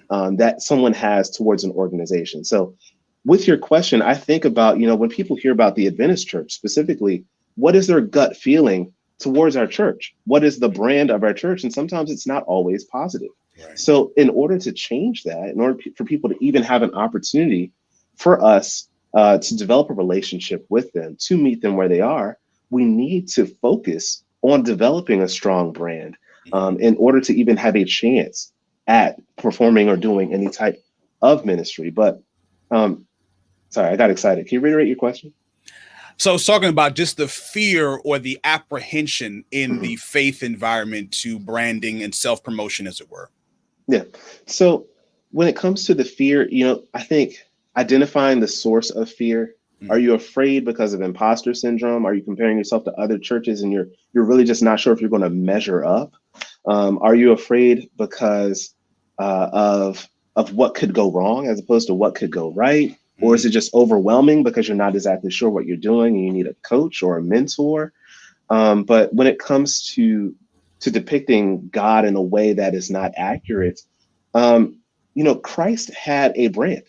that someone has towards an organization. So with your question, I think about, when people hear about the Adventist church specifically, what is their gut feeling towards our church. What is the brand of our church? And sometimes it's not always positive. Right. So in order to change that, in order for people to even have an opportunity for us to develop a relationship with them, to meet them where they are, we need to focus on developing a strong brand in order to even have a chance at performing or doing any type of ministry. But sorry, I got excited. Can you reiterate your question? So I was talking about just the fear or the apprehension in the faith environment to branding and self-promotion, as it were. Yeah. So when it comes to the fear, I think identifying the source of fear. Are you afraid because of imposter syndrome? Are you comparing yourself to other churches and you're really just not sure if you're going to measure up? Are you afraid because of what could go wrong as opposed to what could go right? Or is it just overwhelming because you're not exactly sure what you're doing and you need a coach or a mentor? But when it comes to depicting God in a way that is not accurate, Christ had a brand.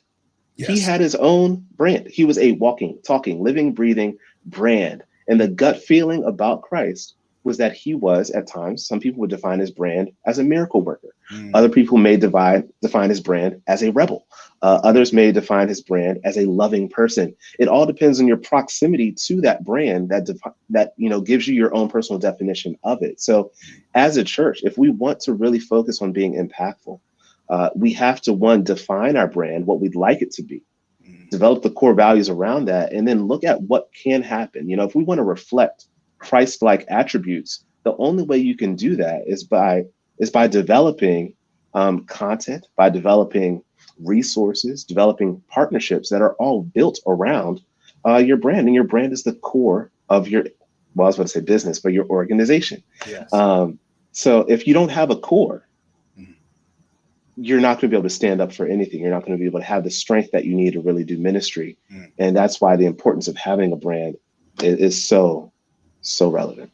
Yes. He had his own brand. He was a walking, talking, living, breathing brand. And the gut feeling about Christ was that he was, at times, some people would define his brand as a miracle worker. Other people may define his brand as a rebel. Others may define his brand as a loving person. It all depends on your proximity to that brand that gives you your own personal definition of it. So as a church, if we want to really focus on being impactful, we have to, one, define our brand, what we'd like it to be, develop the core values around that, and then look at what can happen. If we want to reflect Christ-like attributes, the only way you can do that is by developing content, by developing resources, developing partnerships that are all built around your brand. And your brand is the core of your, well, I was about to say business, but your organization. Yes. So if you don't have a core, you're not going to be able to stand up for anything. You're not going to be able to have the strength that you need to really do ministry. And that's why the importance of having a brand is so relevant.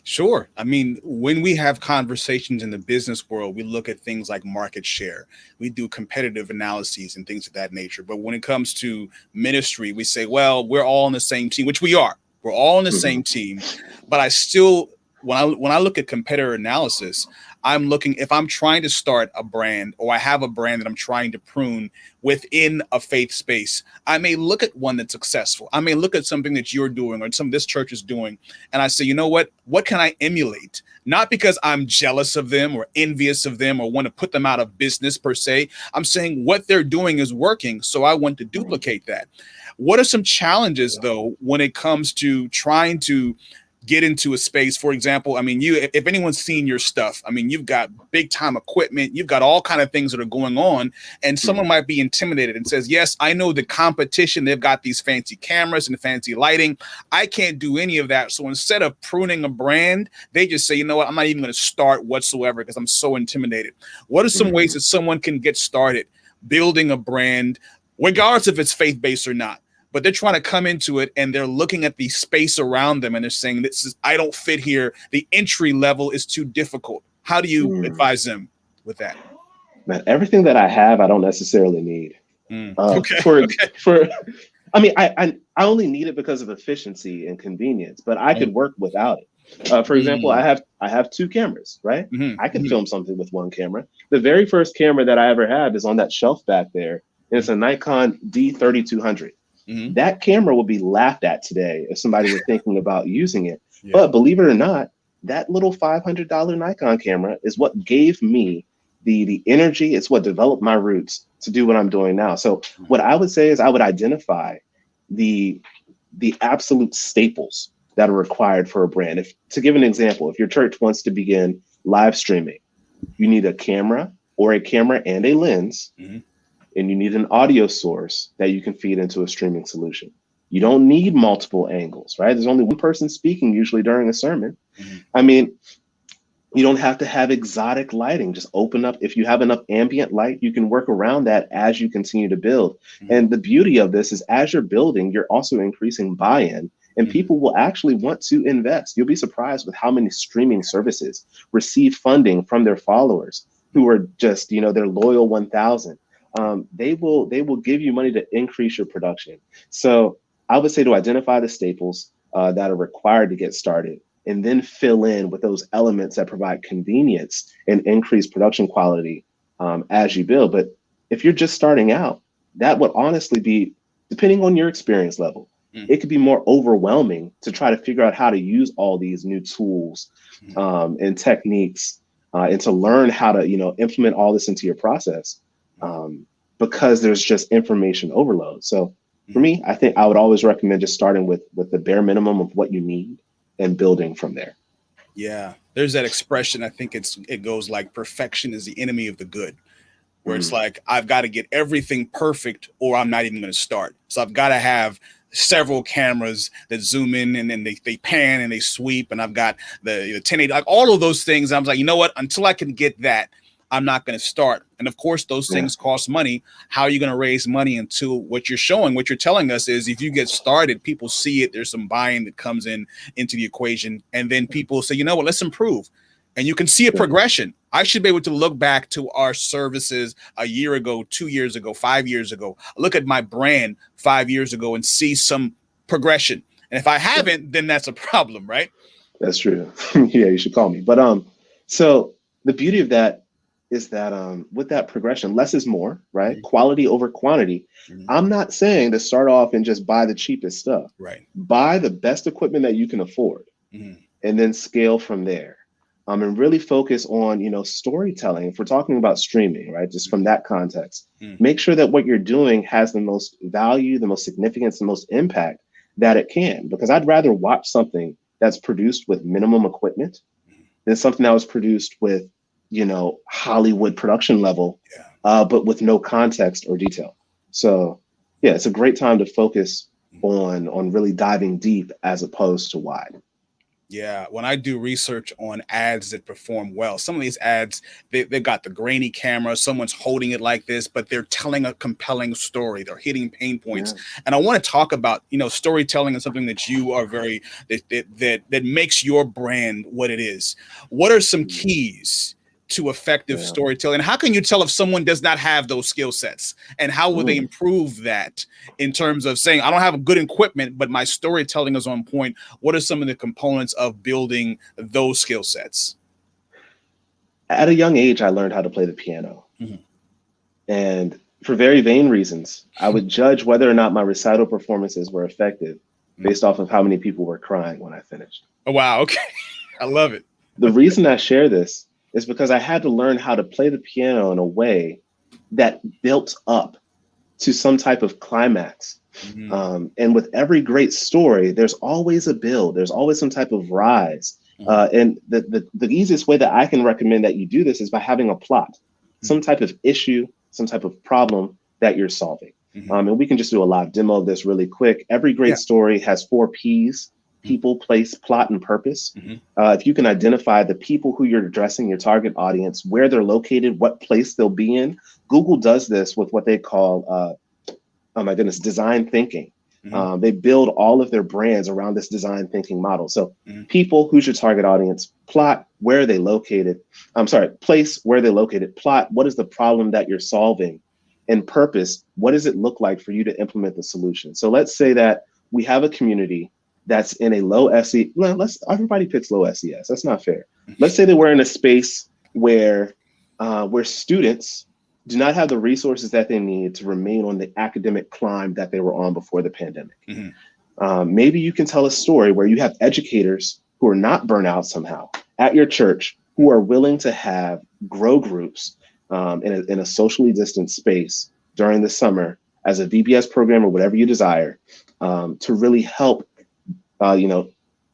Sure. I mean, when we have conversations in the business world, we look at things like market share. We do competitive analyses and things of that nature. But when it comes to ministry, we say, well, we're all on the same team, which we are. We're all on the same team. But I still, when I look at competitor analysis, I'm looking, if I'm trying to start a brand or I have a brand that I'm trying to prune within a faith space, I may look at one that's successful. I may look at something that you're doing or some this church is doing. And I say, you know what can I emulate? Not because I'm jealous of them or envious of them or want to put them out of business per se. I'm saying what they're doing is working. So I want to duplicate that. What are some challenges, though, when it comes to trying to get into a space? For example, I mean, if anyone's seen your stuff, I mean, you've got big time equipment, you've got all kind of things that are going on, and someone might be intimidated and says, yes, I know the competition, they've got these fancy cameras and fancy lighting. I can't do any of that. So instead of pruning a brand, they just say, you know what, I'm not even going to start whatsoever because I'm so intimidated. What are some ways that someone can get started building a brand, regardless if it's faith-based or not? But they're trying to come into it and they're looking at the space around them and they're saying, I don't fit here. The entry level is too difficult. How do you advise them with that? Man, everything that I have, I don't necessarily need. I mean, I only need it because of efficiency and convenience, but I could work without it. For example, I have two cameras, right? I could film something with one camera. The very first camera that I ever had is on that shelf back there. And it's a Nikon D3200. That camera would be laughed at today if somebody were thinking about using it. But believe it or not, that little $500 Nikon camera is what gave me the energy. It's what developed my roots to do what I'm doing now. So what I would say is I would identify the absolute staples that are required for a brand. To give an example, if your church wants to begin live streaming, you need a camera or a camera and a lens. And you need an audio source that you can feed into a streaming solution. You don't need multiple angles, right? There's only one person speaking usually during a sermon. I mean, you don't have to have exotic lighting. Just open up. If you have enough ambient light, you can work around that as you continue to build. And the beauty of this is as you're building, you're also increasing buy-in and people will actually want to invest. You'll be surprised with how many streaming services receive funding from their followers who are just, their loyal 1,000. They will give you money to increase your production. So I would say to identify the staples that are required to get started. and then fill in with those elements that provide convenience and increase production quality as you build. But if you're just starting out, that would honestly be, depending on your experience level, it could be more overwhelming to try to figure out how to use all these new tools and techniques and to learn how to, implement all this into your process because there's just information overload. So for me, I think I would always recommend just starting with the bare minimum of what you need and building from there. Yeah, there's that expression. I think it goes like perfection is the enemy of the good, where it's like I've got to get everything perfect or I'm not even going to start. So I've got to have several cameras that zoom in and then they pan and they sweep, and I've got the 1080, like all of those things. I was like, you know what? Until I can get that, I'm not going to start. And of course, those things cost money. How are you going to raise money until what you're showing, what you're telling us is if you get started, people see it, there's some buying that comes into the equation. And then people say, you know what, let's improve. And you can see a progression. I should be able to look back to our services a year ago, 2 years ago, 5 years ago, look at my brand 5 years ago and see some progression. And if I haven't, then that's a problem, right? That's true. Yeah, you should call me. But so the beauty of that is that with that progression, less is more, right? Quality over quantity. I'm not saying to start off and just buy the cheapest stuff. Right. Buy the best equipment that you can afford and then scale from there. And really focus on, storytelling. If we're talking about streaming, right, just from that context, make sure that what you're doing has the most value, the most significance, the most impact that it can. Because I'd rather watch something that's produced with minimum equipment than something that was produced with, Hollywood production level, but with no context or detail. So, yeah, it's a great time to focus on really diving deep as opposed to wide. Yeah, when I do research on ads that perform well, some of these ads, they've got the grainy camera, someone's holding it like this, but they're telling a compelling story. They're hitting pain points. And I want to talk about, storytelling is something that you are very, that makes your brand what it is. What are some keys to effective storytelling? And how can you tell if someone does not have those skill sets? And how will they improve that in terms of saying, I don't have a good equipment, but my storytelling is on point? What are some of the components of building those skill sets? At a young age, I learned how to play the piano. And for very vain reasons, I would judge whether or not my recital performances were effective based off of how many people were crying when I finished. Oh, wow. Okay. I love it. The reason I share this is because I had to learn how to play the piano in a way that built up to some type of climax. And with every great story, there's always a build. There's always some type of rise. And the easiest way that I can recommend that you do this is by having a plot, some type of issue, some type of problem that you're solving. And we can just do a live demo of this really quick. Every great story has 4 Ps. People, place, plot, and purpose. If you can identify the people who you're addressing, your target audience, where they're located, what place they'll be in. Google does this with what they call, design thinking. They build all of their brands around this design thinking model. So people, who's your target audience? Plot, where are they located? Place, where they're located. Plot, what is the problem that you're solving? And purpose, what does it look like for you to implement the solution? So let's say that we have a community that's in a low SE. Everybody picks low SES. That's not fair. Let's say that we're in a space where students do not have the resources that they need to remain on the academic climb that they were on before the pandemic. Maybe you can tell a story where you have educators who are not burnt out somehow at your church who are willing to have grow groups in a socially distant space during the summer as a VBS program or whatever you desire to really help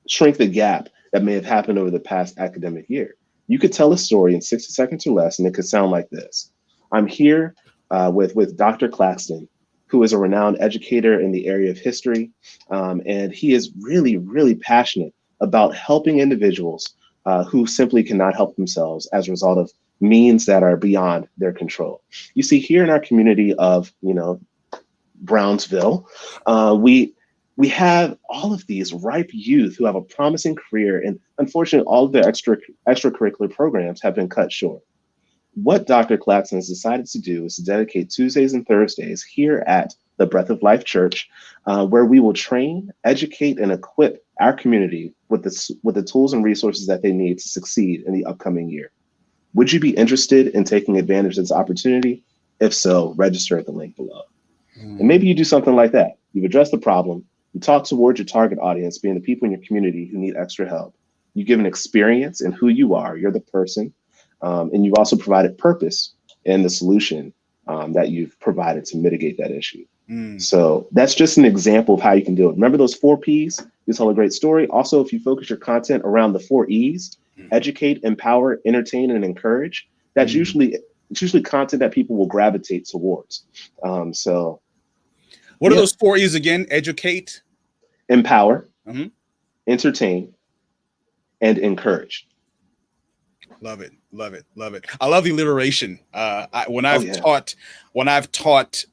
shrink the gap that may have happened over the past academic year. You could tell a story in 60 seconds or less, and it could sound like this. I'm here with Dr. Claxton, who is a renowned educator in the area of history. And he is really, really passionate about helping individuals who simply cannot help themselves as a result of means that are beyond their control. You see, here in our community of, Brownsville, we have all of these ripe youth who have a promising career, and unfortunately, all of their extracurricular programs have been cut short. What Dr. Claxton has decided to do is to dedicate Tuesdays and Thursdays here at the Breath of Life Church, where we will train, educate, and equip our community with the tools and resources that they need to succeed in the upcoming year. Would you be interested in taking advantage of this opportunity? If so, register at the link below. And maybe you do something like that. You've addressed the problem. You talk towards your target audience, being the people in your community who need extra help. You give an experience in who you are. You're the person. And you've also provided purpose in the solution that you've provided to mitigate that issue. So that's just an example of how you can do it. Remember those 4 Ps? You tell a great story. Also, if you focus your content around the 4 Es, educate, empower, entertain, and encourage, that's usually content that people will gravitate towards. So what are those 4 E's again? Educate, empower, entertain, and encourage. Love it. Love it. Love it. I love the alliteration. When I've taught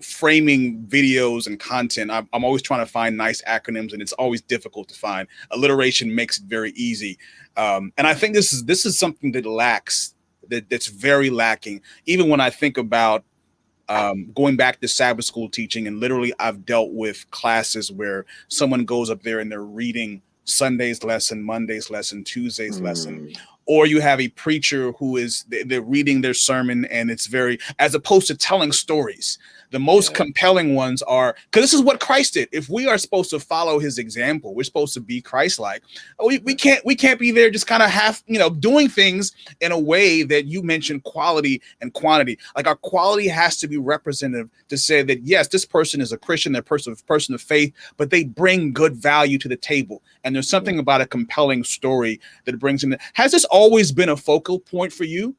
framing videos and content, I'm always trying to find nice acronyms, and it's always difficult to find. Alliteration makes it very easy. And I think this is something that's very lacking. Even when I think about going back to Sabbath school teaching, and literally I've dealt with classes where someone goes up there and they're reading Sunday's lesson, Monday's lesson, Tuesday's lesson, or you have a preacher who they're reading their sermon, and it's very, as opposed to telling stories. The most compelling ones are, because this is what Christ did. If we are supposed to follow his example, we're supposed to be Christ-like. We can't be there just kind of half, doing things in a way that you mentioned quality and quantity. Like, our quality has to be representative to say that, yes, this person is a Christian, they're a person of faith, but they bring good value to the table. And there's something about a compelling story that brings them. Has this always been a focal point for you?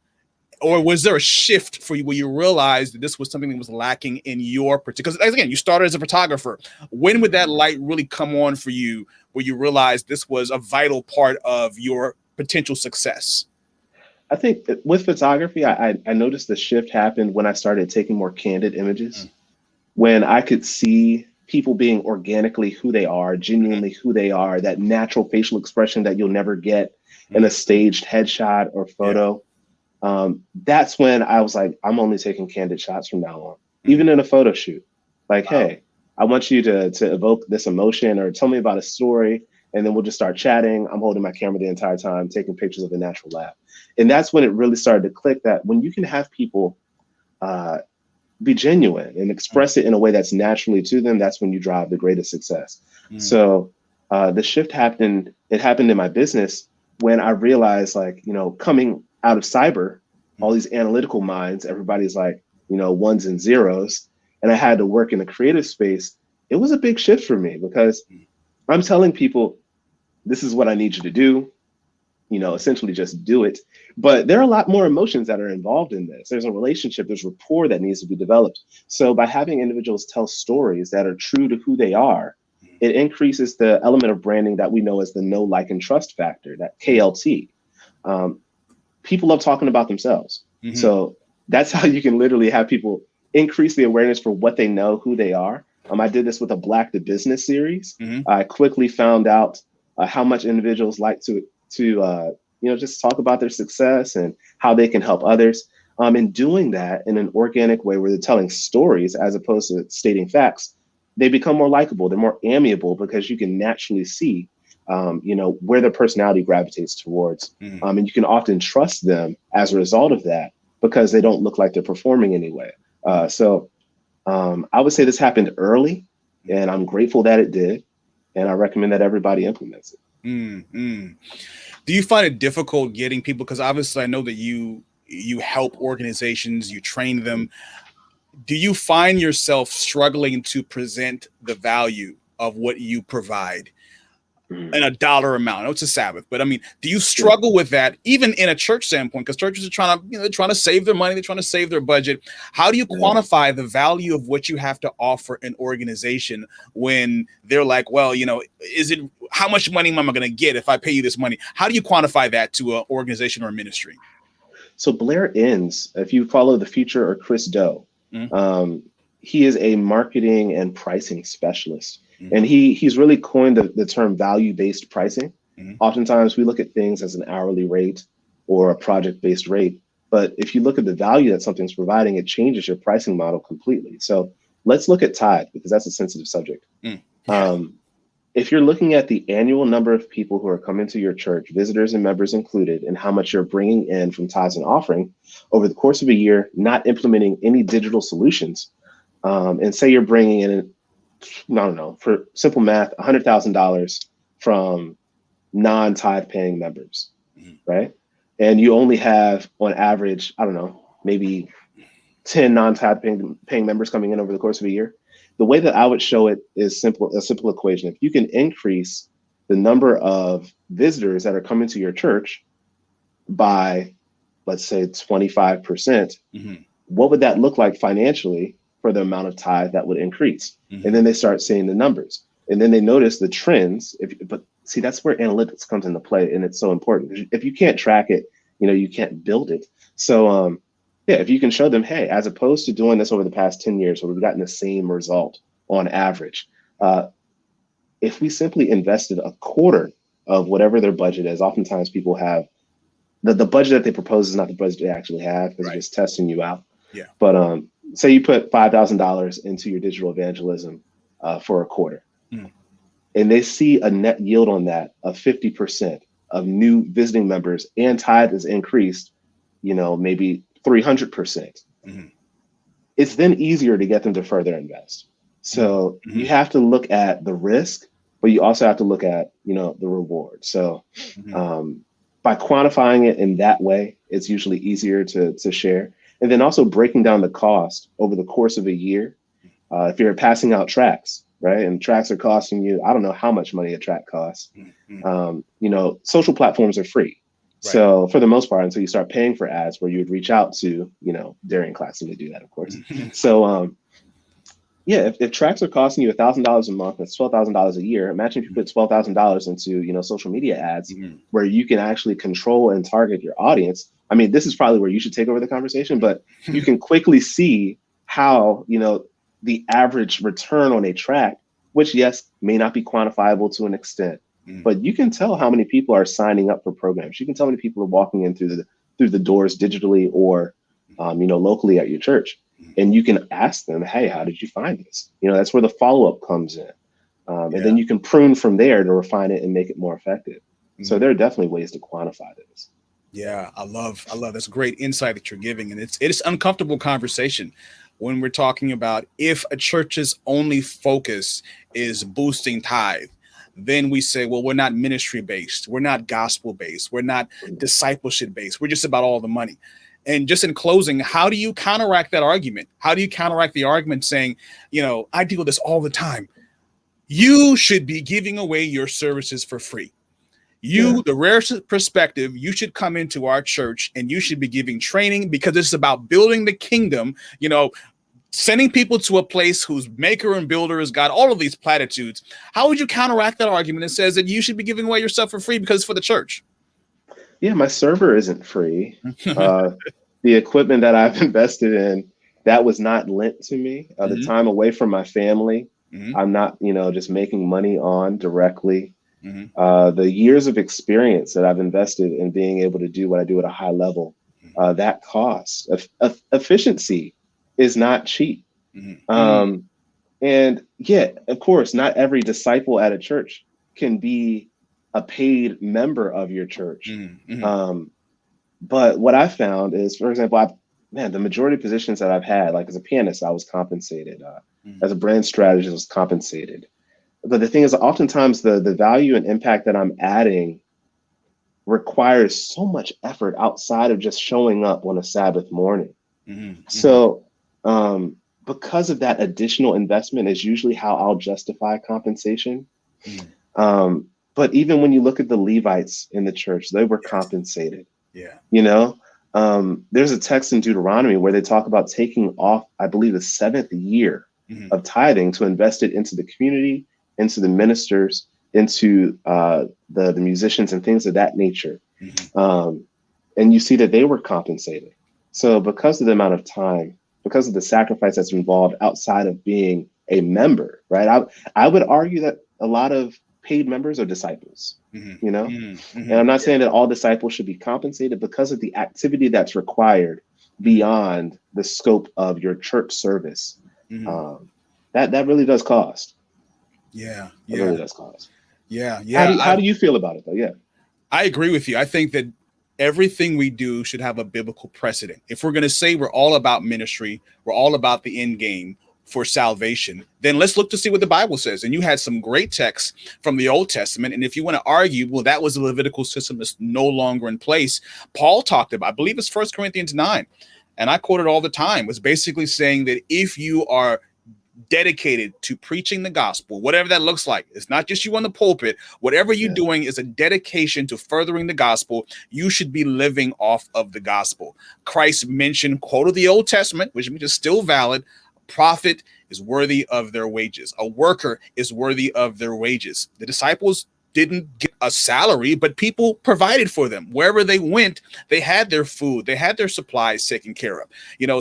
Or was there a shift for you where you realized that this was something that was lacking in your particular? Because again, you started as a photographer. When would that light really come on for you, where you realized this was a vital part of your potential success? I think with photography, I noticed the shift happened when I started taking more candid images, when I could see people being organically who they are, genuinely who they are, that natural facial expression that you'll never get in a staged headshot or photo. That's when I was like, I'm only taking candid shots from now on, even in a photo shoot. Like, hey, I want you to evoke this emotion or tell me about a story, and then we'll just start chatting. I'm holding my camera the entire time, taking pictures of a natural laugh. And that's when it really started to click that when you can have people be genuine and express it in a way that's naturally to them, that's when you drive the greatest success. So the shift happened. It happened in my business when I realized, like, coming out of cyber, all these analytical minds, everybody's like, ones and zeros. And I had to work in the creative space. It was a big shift for me because I'm telling people, this is what I need you to do, essentially just do it. But there are a lot more emotions that are involved in this. There's a relationship, there's rapport that needs to be developed. So by having individuals tell stories that are true to who they are, it increases the element of branding that we know as the know, like, and trust factor, that KLT. People love talking about themselves. So that's how you can literally have people increase the awareness for what they know, who they are. I did this with a Black to Business series. I quickly found out how much individuals like to just talk about their success and how they can help others. And doing that in an organic way where they're telling stories as opposed to stating facts, they become more likable. They're more amiable because you can naturally see where their personality gravitates towards. And you can often trust them as a result of that because they don't look like they're performing anyway. So I would say this happened early, and I'm grateful that it did. And I recommend that everybody implements it. Do you find it difficult getting people? Because obviously I know that you help organizations, you train them. Do you find yourself struggling to present the value of what you provide in a dollar amount? I know it's a Sabbath, but I mean, do you struggle with that even in a church standpoint? Because churches are trying to, they're trying to save their money, they're trying to save their budget. How do you quantify the value of what you have to offer an organization when they're like, well, how much money am I going to get if I pay you this money? How do you quantify that to an organization or a ministry? So Blair Enns, if you follow The Future or Chris Do, he is a marketing and pricing specialist. And he's really coined the term value-based pricing. Oftentimes we look at things as an hourly rate or a project-based rate. But if you look at the value that something's providing, it changes your pricing model completely. So let's look at tithe because that's a sensitive subject. Mm. If you're looking at the annual number of people who are coming to your church, visitors and members included, and how much you're bringing in from tithes and offering over the course of a year, not implementing any digital solutions, and say you're bringing in, I don't know, for simple math, $100,000 from non-tithe paying members, right? And you only have, on average, I don't know, maybe 10 non-tithe paying members coming in over the course of a year. The way that I would show it is a simple equation. If you can increase the number of visitors that are coming to your church by, let's say, 25%, what would that look like financially for the amount of tithe that would increase? And then they start seeing the numbers. And then they notice the trends. But see, that's where analytics comes into play. And it's so important. If you can't track it, you can't build it. So, yeah, if you can show them, hey, as opposed to doing this over the past 10 years where we've gotten the same result on average, if we simply invested a quarter of whatever their budget is, oftentimes people have the budget that they propose is not the budget they actually have because they're just testing you out. Yeah. But say you put $5,000 into your digital evangelism for a quarter, and they see a net yield on that of 50% of new visiting members, and tithe is increased, maybe 300%. It's then easier to get them to further invest. So you have to look at the risk, but you also have to look at, the reward. So by quantifying it in that way, it's usually easier to share. And then also breaking down the cost over the course of a year. If you're passing out tracts, right? And tracts are costing you, I don't know how much money a tract costs. Social platforms are free. Right. So for the most part, until you start paying for ads where you would reach out to, Darian Claxton to do that, of course. So, if tracks are costing you $1,000 a month, that's $12,000 a year. Imagine if you put $12,000 into, social media ads where you can actually control and target your audience. I mean, this is probably where you should take over the conversation, but you can quickly see how, the average return on a tract, which, yes, may not be quantifiable to an extent, but you can tell how many people are signing up for programs. You can tell how many people are walking in through the doors digitally or, locally at your church. And you can ask them, hey, how did you find this? That's where the follow-up comes in. And then you can prune from there to refine it and make it more effective. So there are definitely ways to quantify this. Yeah, I love that's great insight that you're giving. And it's uncomfortable conversation when we're talking about if a church's only focus is boosting tithe. Then we say, well, we're not ministry based. We're not gospel based. We're not discipleship based. We're just about all the money. And just in closing, how do you counteract that argument? How do you counteract the argument saying, I deal with this all the time. You should be giving away your services for free. The rare perspective, you should come into our church and you should be giving training because it's about building the kingdom, sending people to a place whose maker and builder is God, all of these platitudes. How would you counteract that argument that says that you should be giving away your stuff for free because it's for the church? Yeah, my server isn't free. The equipment that I've invested in, that was not lent to me. The time away from my family, I'm not, just making money on directly. The years of experience that I've invested in being able to do what I do at a high level, that costs. Efficiency is not cheap. And yeah, of course, not every disciple at a church can be a paid member of your church. But what I found is, for example, the majority of positions that I've had, like as a pianist, I was compensated. As a brand strategist, I was compensated. But the thing is, oftentimes the value and impact that I'm adding requires so much effort outside of just showing up on a Sabbath morning. So because of that additional investment is usually how I'll justify compensation. But even when you look at the Levites in the church, they were compensated. There's a text in Deuteronomy where they talk about taking off, I believe, the 7th year of tithing to invest it into the community, into the ministers, into the musicians and things of that nature. And you see that they were compensated. So because of the amount of time, because of the sacrifice that's involved outside of being a member, right? I would argue that a lot of paid members are disciples, And I'm not saying that all disciples should be compensated because of the activity that's required beyond the scope of your church service. Mm-hmm. That really does cost. Yeah, It yeah, really does cost. yeah, How yeah. do how do you feel about it though? Yeah. I agree with you. I think that everything we do should have a biblical precedent. If we're going to say we're all about ministry, we're all about the end game for salvation, then let's look to see what the Bible says. And you had some great texts from the Old Testament. And if you want to argue, well, that was a Levitical system that's no longer in place. Paul talked about, I believe it's 1 Corinthians 9. And I quote it all the time, was basically saying that if you are dedicated to preaching the gospel, whatever that looks like. It's not just you on the pulpit. Whatever you're doing is a dedication to furthering the gospel. You should be living off of the gospel. Christ mentioned, quoted the Old Testament, which is still valid. A prophet is worthy of their wages. A worker is worthy of their wages. The disciples didn't get a salary, but people provided for them. Wherever they went, they had their food, they had their supplies taken care of.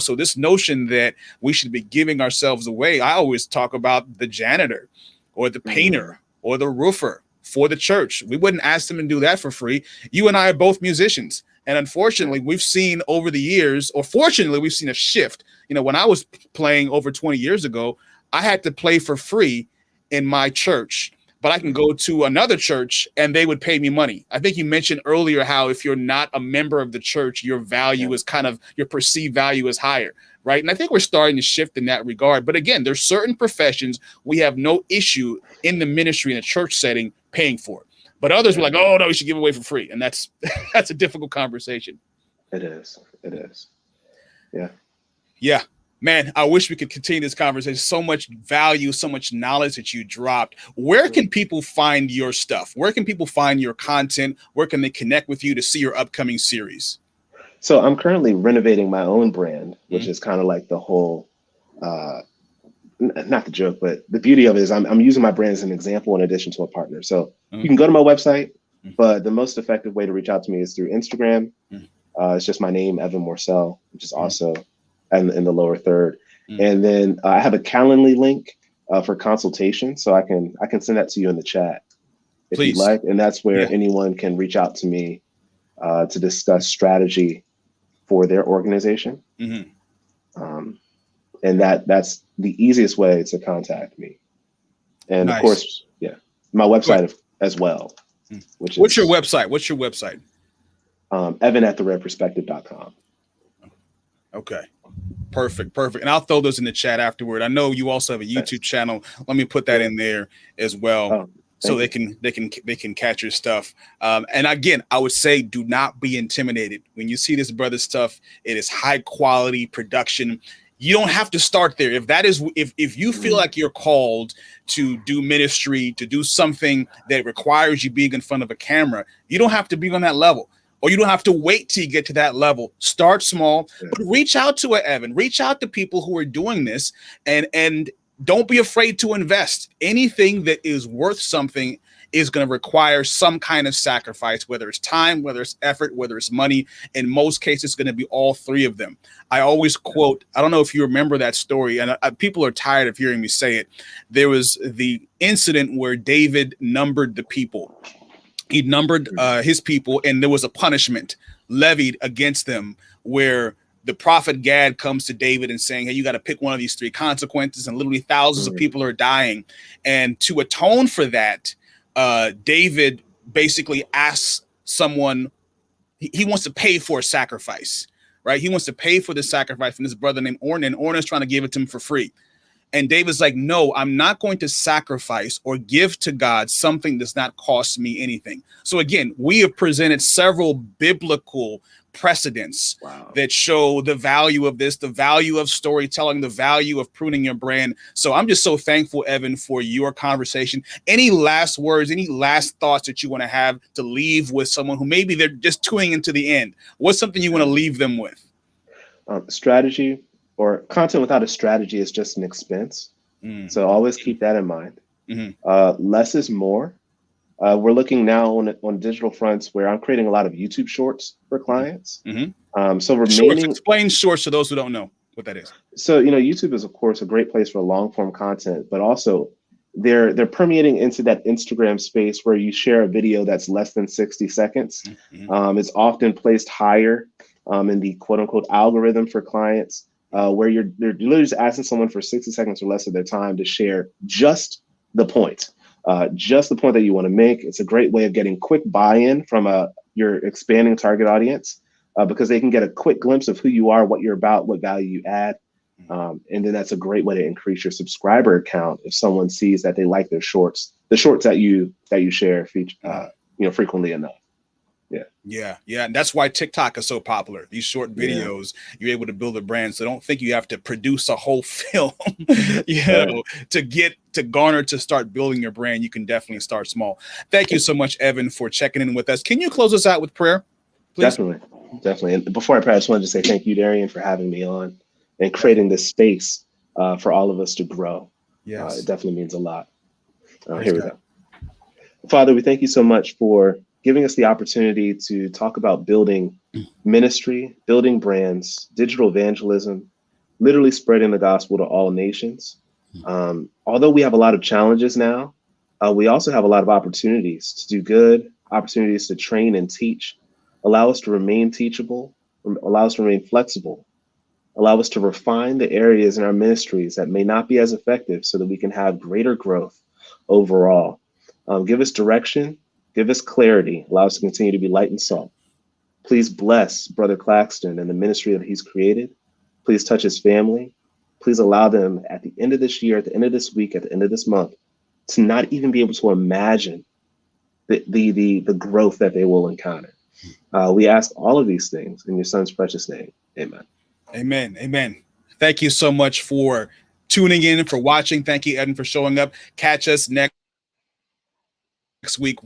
So this notion that we should be giving ourselves away, I always talk about the janitor or the painter or the roofer for the church. We wouldn't ask them to do that for free. You and I are both musicians. And unfortunately, we've seen over the years, or fortunately, we've seen a shift. When I was playing over 20 years ago, I had to play for free in my church, but I can go to another church and they would pay me money. I think you mentioned earlier how if you're not a member of the church, your value is your perceived value is higher, right? And I think we're starting to shift in that regard. But again, there's certain professions we have no issue in the ministry in a church setting paying for it. But others were like, oh, no, you should give away for free. And that's a difficult conversation. It is. Yeah. Yeah. Man, I wish we could continue this conversation. So much value, so much knowledge that you dropped. Where can people find your stuff? Where can people find your content? Where can they connect with you to see your upcoming series? So I'm currently renovating my own brand, which is kind of like the whole, not the joke, but the beauty of it is I'm using my brand as an example in addition to a partner. So you can go to my website, but the most effective way to reach out to me is through Instagram. It's just my name, Evan Morsell, which is also in the lower third. And then I have a Calendly link for consultation. So I can send that to you in the chat if you'd like. And that's where anyone can reach out to me to discuss strategy for their organization. And that's the easiest way to contact me. And of course, my website as well. What's your website? Evan@theredperspective.com. Okay. Perfect. And I'll throw those in the chat afterward. I know you also have a YouTube channel. Let me put that in there as well. So they can catch your stuff. And again, I would say do not be intimidated. When you see this brother's stuff, it is high quality production. You don't have to start there. If you feel like you're called to do ministry, to do something that requires you being in front of a camera, you don't have to be on that level. Or you don't have to wait till you get to that level. Start small, but reach out to Evan. Reach out to people who are doing this, and don't be afraid to invest. Anything that is worth something is going to require some kind of sacrifice, whether it's time, whether it's effort, whether it's money. In most cases, it's going to be all three of them. I always quote, I don't know if you remember that story, and people are tired of hearing me say it. There was the incident where David numbered the people. He numbered his people, and there was a punishment levied against them where the prophet Gad comes to David and saying, hey, you got to pick one of these three consequences, and literally thousands of people are dying. And to atone for that, David basically asks someone, he wants to pay for a sacrifice, right? He wants to pay for the sacrifice from this brother named Ornan, and Ornan's trying to give it to him for free. And David's like, no, I'm not going to sacrifice or give to God something that's not cost me anything. So again, we have presented several biblical precedents that show the value of this, the value of storytelling, the value of pruning your brand. So I'm just so thankful, Evan, for your conversation. Any last words, any last thoughts that you want to have to leave with someone who maybe they're just tuning into the end? What's something you want to leave them with? Strategy. Or content without a strategy is just an expense. So always keep that in mind. Less is more. We're looking now on digital fronts where I'm creating a lot of YouTube shorts for clients. So remaining explain shorts to those who don't know what that is. So YouTube is of course a great place for long form content, but also they're permeating into that Instagram space where you share a video that's less than 60 seconds. It's often placed higher in the quote unquote algorithm for clients. where you're literally just asking someone for 60 seconds or less of their time to share just the point, just the point that you want to make. It's a great way of getting quick buy-in from your expanding target audience, because they can get a quick glimpse of who you are, what you're about, what value you add. And then that's a great way to increase your subscriber count if someone sees that they like the shorts that you share frequently enough. Yeah. And that's why TikTok is so popular. These short videos, you're able to build a brand. So don't think you have to produce a whole film, to garner to start building your brand. You can definitely start small. Thank you so much, Evan, for checking in with us. Can you close us out with prayer, please? Definitely. And before I pray, I just wanted to say thank you, Darian, for having me on and creating this space for all of us to grow. Yes. It definitely means a lot. Here we go. Father, we thank you so much for giving us the opportunity to talk about building ministry, building brands, digital evangelism, literally spreading the gospel to all nations. Although we have a lot of challenges now, we also have a lot of opportunities to do good, opportunities to train and teach, allow us to remain teachable, allow us to remain flexible, allow us to refine the areas in our ministries that may not be as effective so that we can have greater growth overall. Give us direction, give us clarity, allow us to continue to be light and salt. Please bless Brother Claxton and the ministry that he's created. Please touch his family. Please allow them at the end of this year, at the end of this week, at the end of this month, to not even be able to imagine the growth that they will encounter. We ask all of these things in your son's precious name. Amen. Amen. Thank you so much for tuning in, for watching. Thank you, Eden, for showing up. Catch us next week.